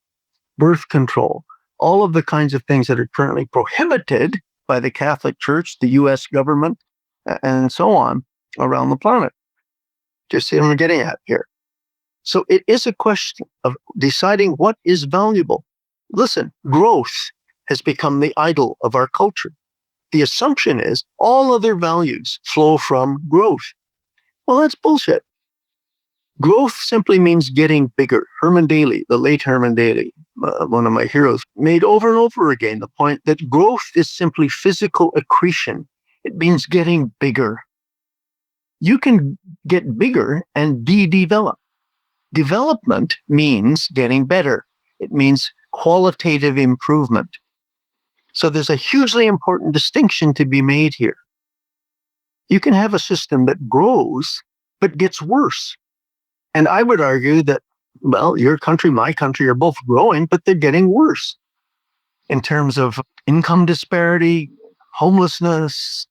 birth control, all of the kinds of things that are currently prohibited by the Catholic Church, the US government, and so on around the planet. Just see what I'm getting at here. So it is a question of deciding what is valuable. Listen, growth has become the idol of our culture. The assumption is all other values flow from growth. Well, that's bullshit. Growth simply means getting bigger. Herman Daly, the late Herman Daly, one of my heroes, made over and over again the point that growth is simply physical accretion. It means getting bigger. You can get bigger and de-develop. Development means getting better. It means qualitative improvement. So there's a hugely important distinction to be made here. You can have a system that grows, but gets worse. And I would argue that, well, your country, my country are both growing, but they're getting worse in terms of income disparity, homelessness.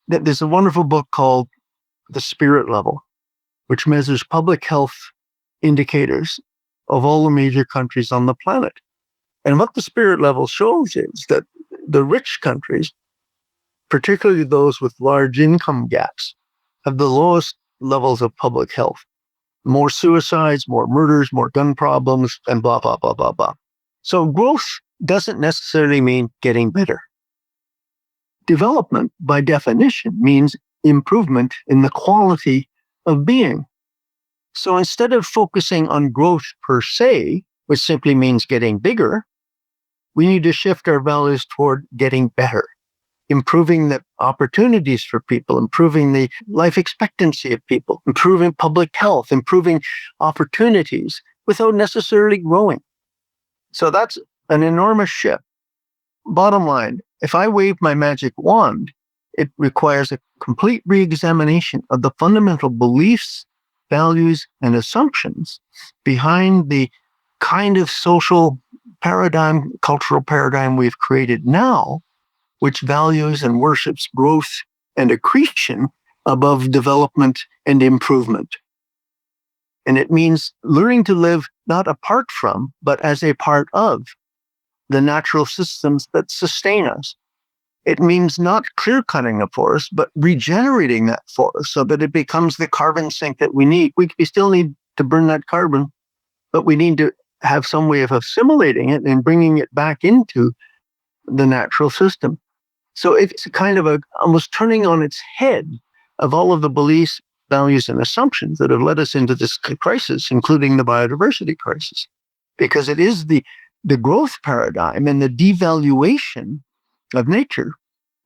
There's a wonderful book called The Spirit Level, which measures public health indicators of all the major countries on the planet. And what the spirit level shows is that the rich countries, particularly those with large income gaps, have the lowest levels of public health. More suicides, more murders, more gun problems, and blah, blah, blah, blah, blah. So growth doesn't necessarily mean getting better. Development, by definition, means improvement in the quality of being. So instead of focusing on growth per se, which simply means getting bigger, we need to shift our values toward getting better, improving the opportunities for people, improving the life expectancy of people, improving public health, improving opportunities without necessarily growing. So that's an enormous shift. Bottom line, if I wave my magic wand, it requires a complete re-examination of the fundamental beliefs, values, and assumptions behind the kind of social paradigm, cultural paradigm we've created now, which values and worships growth and accretion above development and improvement. And it means learning to live not apart from, but as a part of the natural systems that sustain us. It means not clear-cutting a forest, but regenerating that forest so that it becomes the carbon sink that we need. We still need to burn that carbon, but we need to have some way of assimilating it and bringing it back into the natural system. So it's a kind of almost turning on its head of all of the beliefs, values, and assumptions that have led us into this crisis, including the biodiversity crisis, because it is the growth paradigm and the devaluation of nature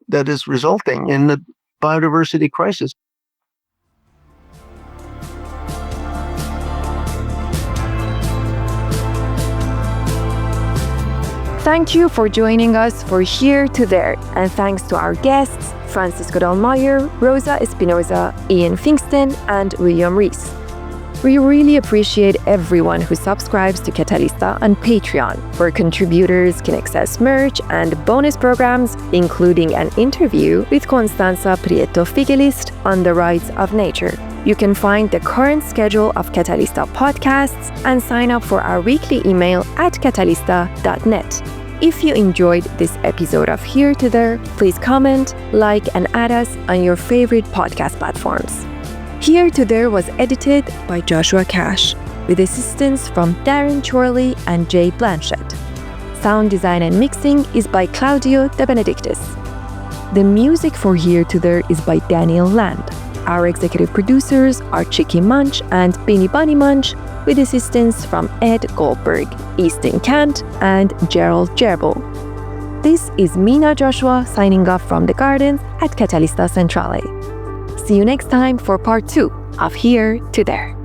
that is resulting in the biodiversity crisis. Thank you for joining us for Here to There, and thanks to our guests, Francisco Dallmeier, Rosa Espinoza, Ian Pfingsten, and William Rees. We really appreciate everyone who subscribes to Catalista on Patreon, where contributors can access merch and bonus programs, including an interview with Constanza Prieto-Figelist on the rights of nature. You can find the current schedule of Catalista podcasts and sign up for our weekly email at catalista.net. If you enjoyed this episode of Here to There, please comment, like, and add us on your favorite podcast platforms. Here to There was edited by Joshua Cash, with assistance from Darren Chorley and Jay Blanchett. Sound design and mixing is by Claudio De Benedictis. The music for Here to There is by Daniel Land. Our executive producers are Chicky Munch and Beanie Bunny Munch, with assistance from Ed Goldberg, Easton Kant, and Gerald Gerbil. This is Mina Joshua signing off from the gardens at Catalista Centrale. See you next time for part 2 of Here to There.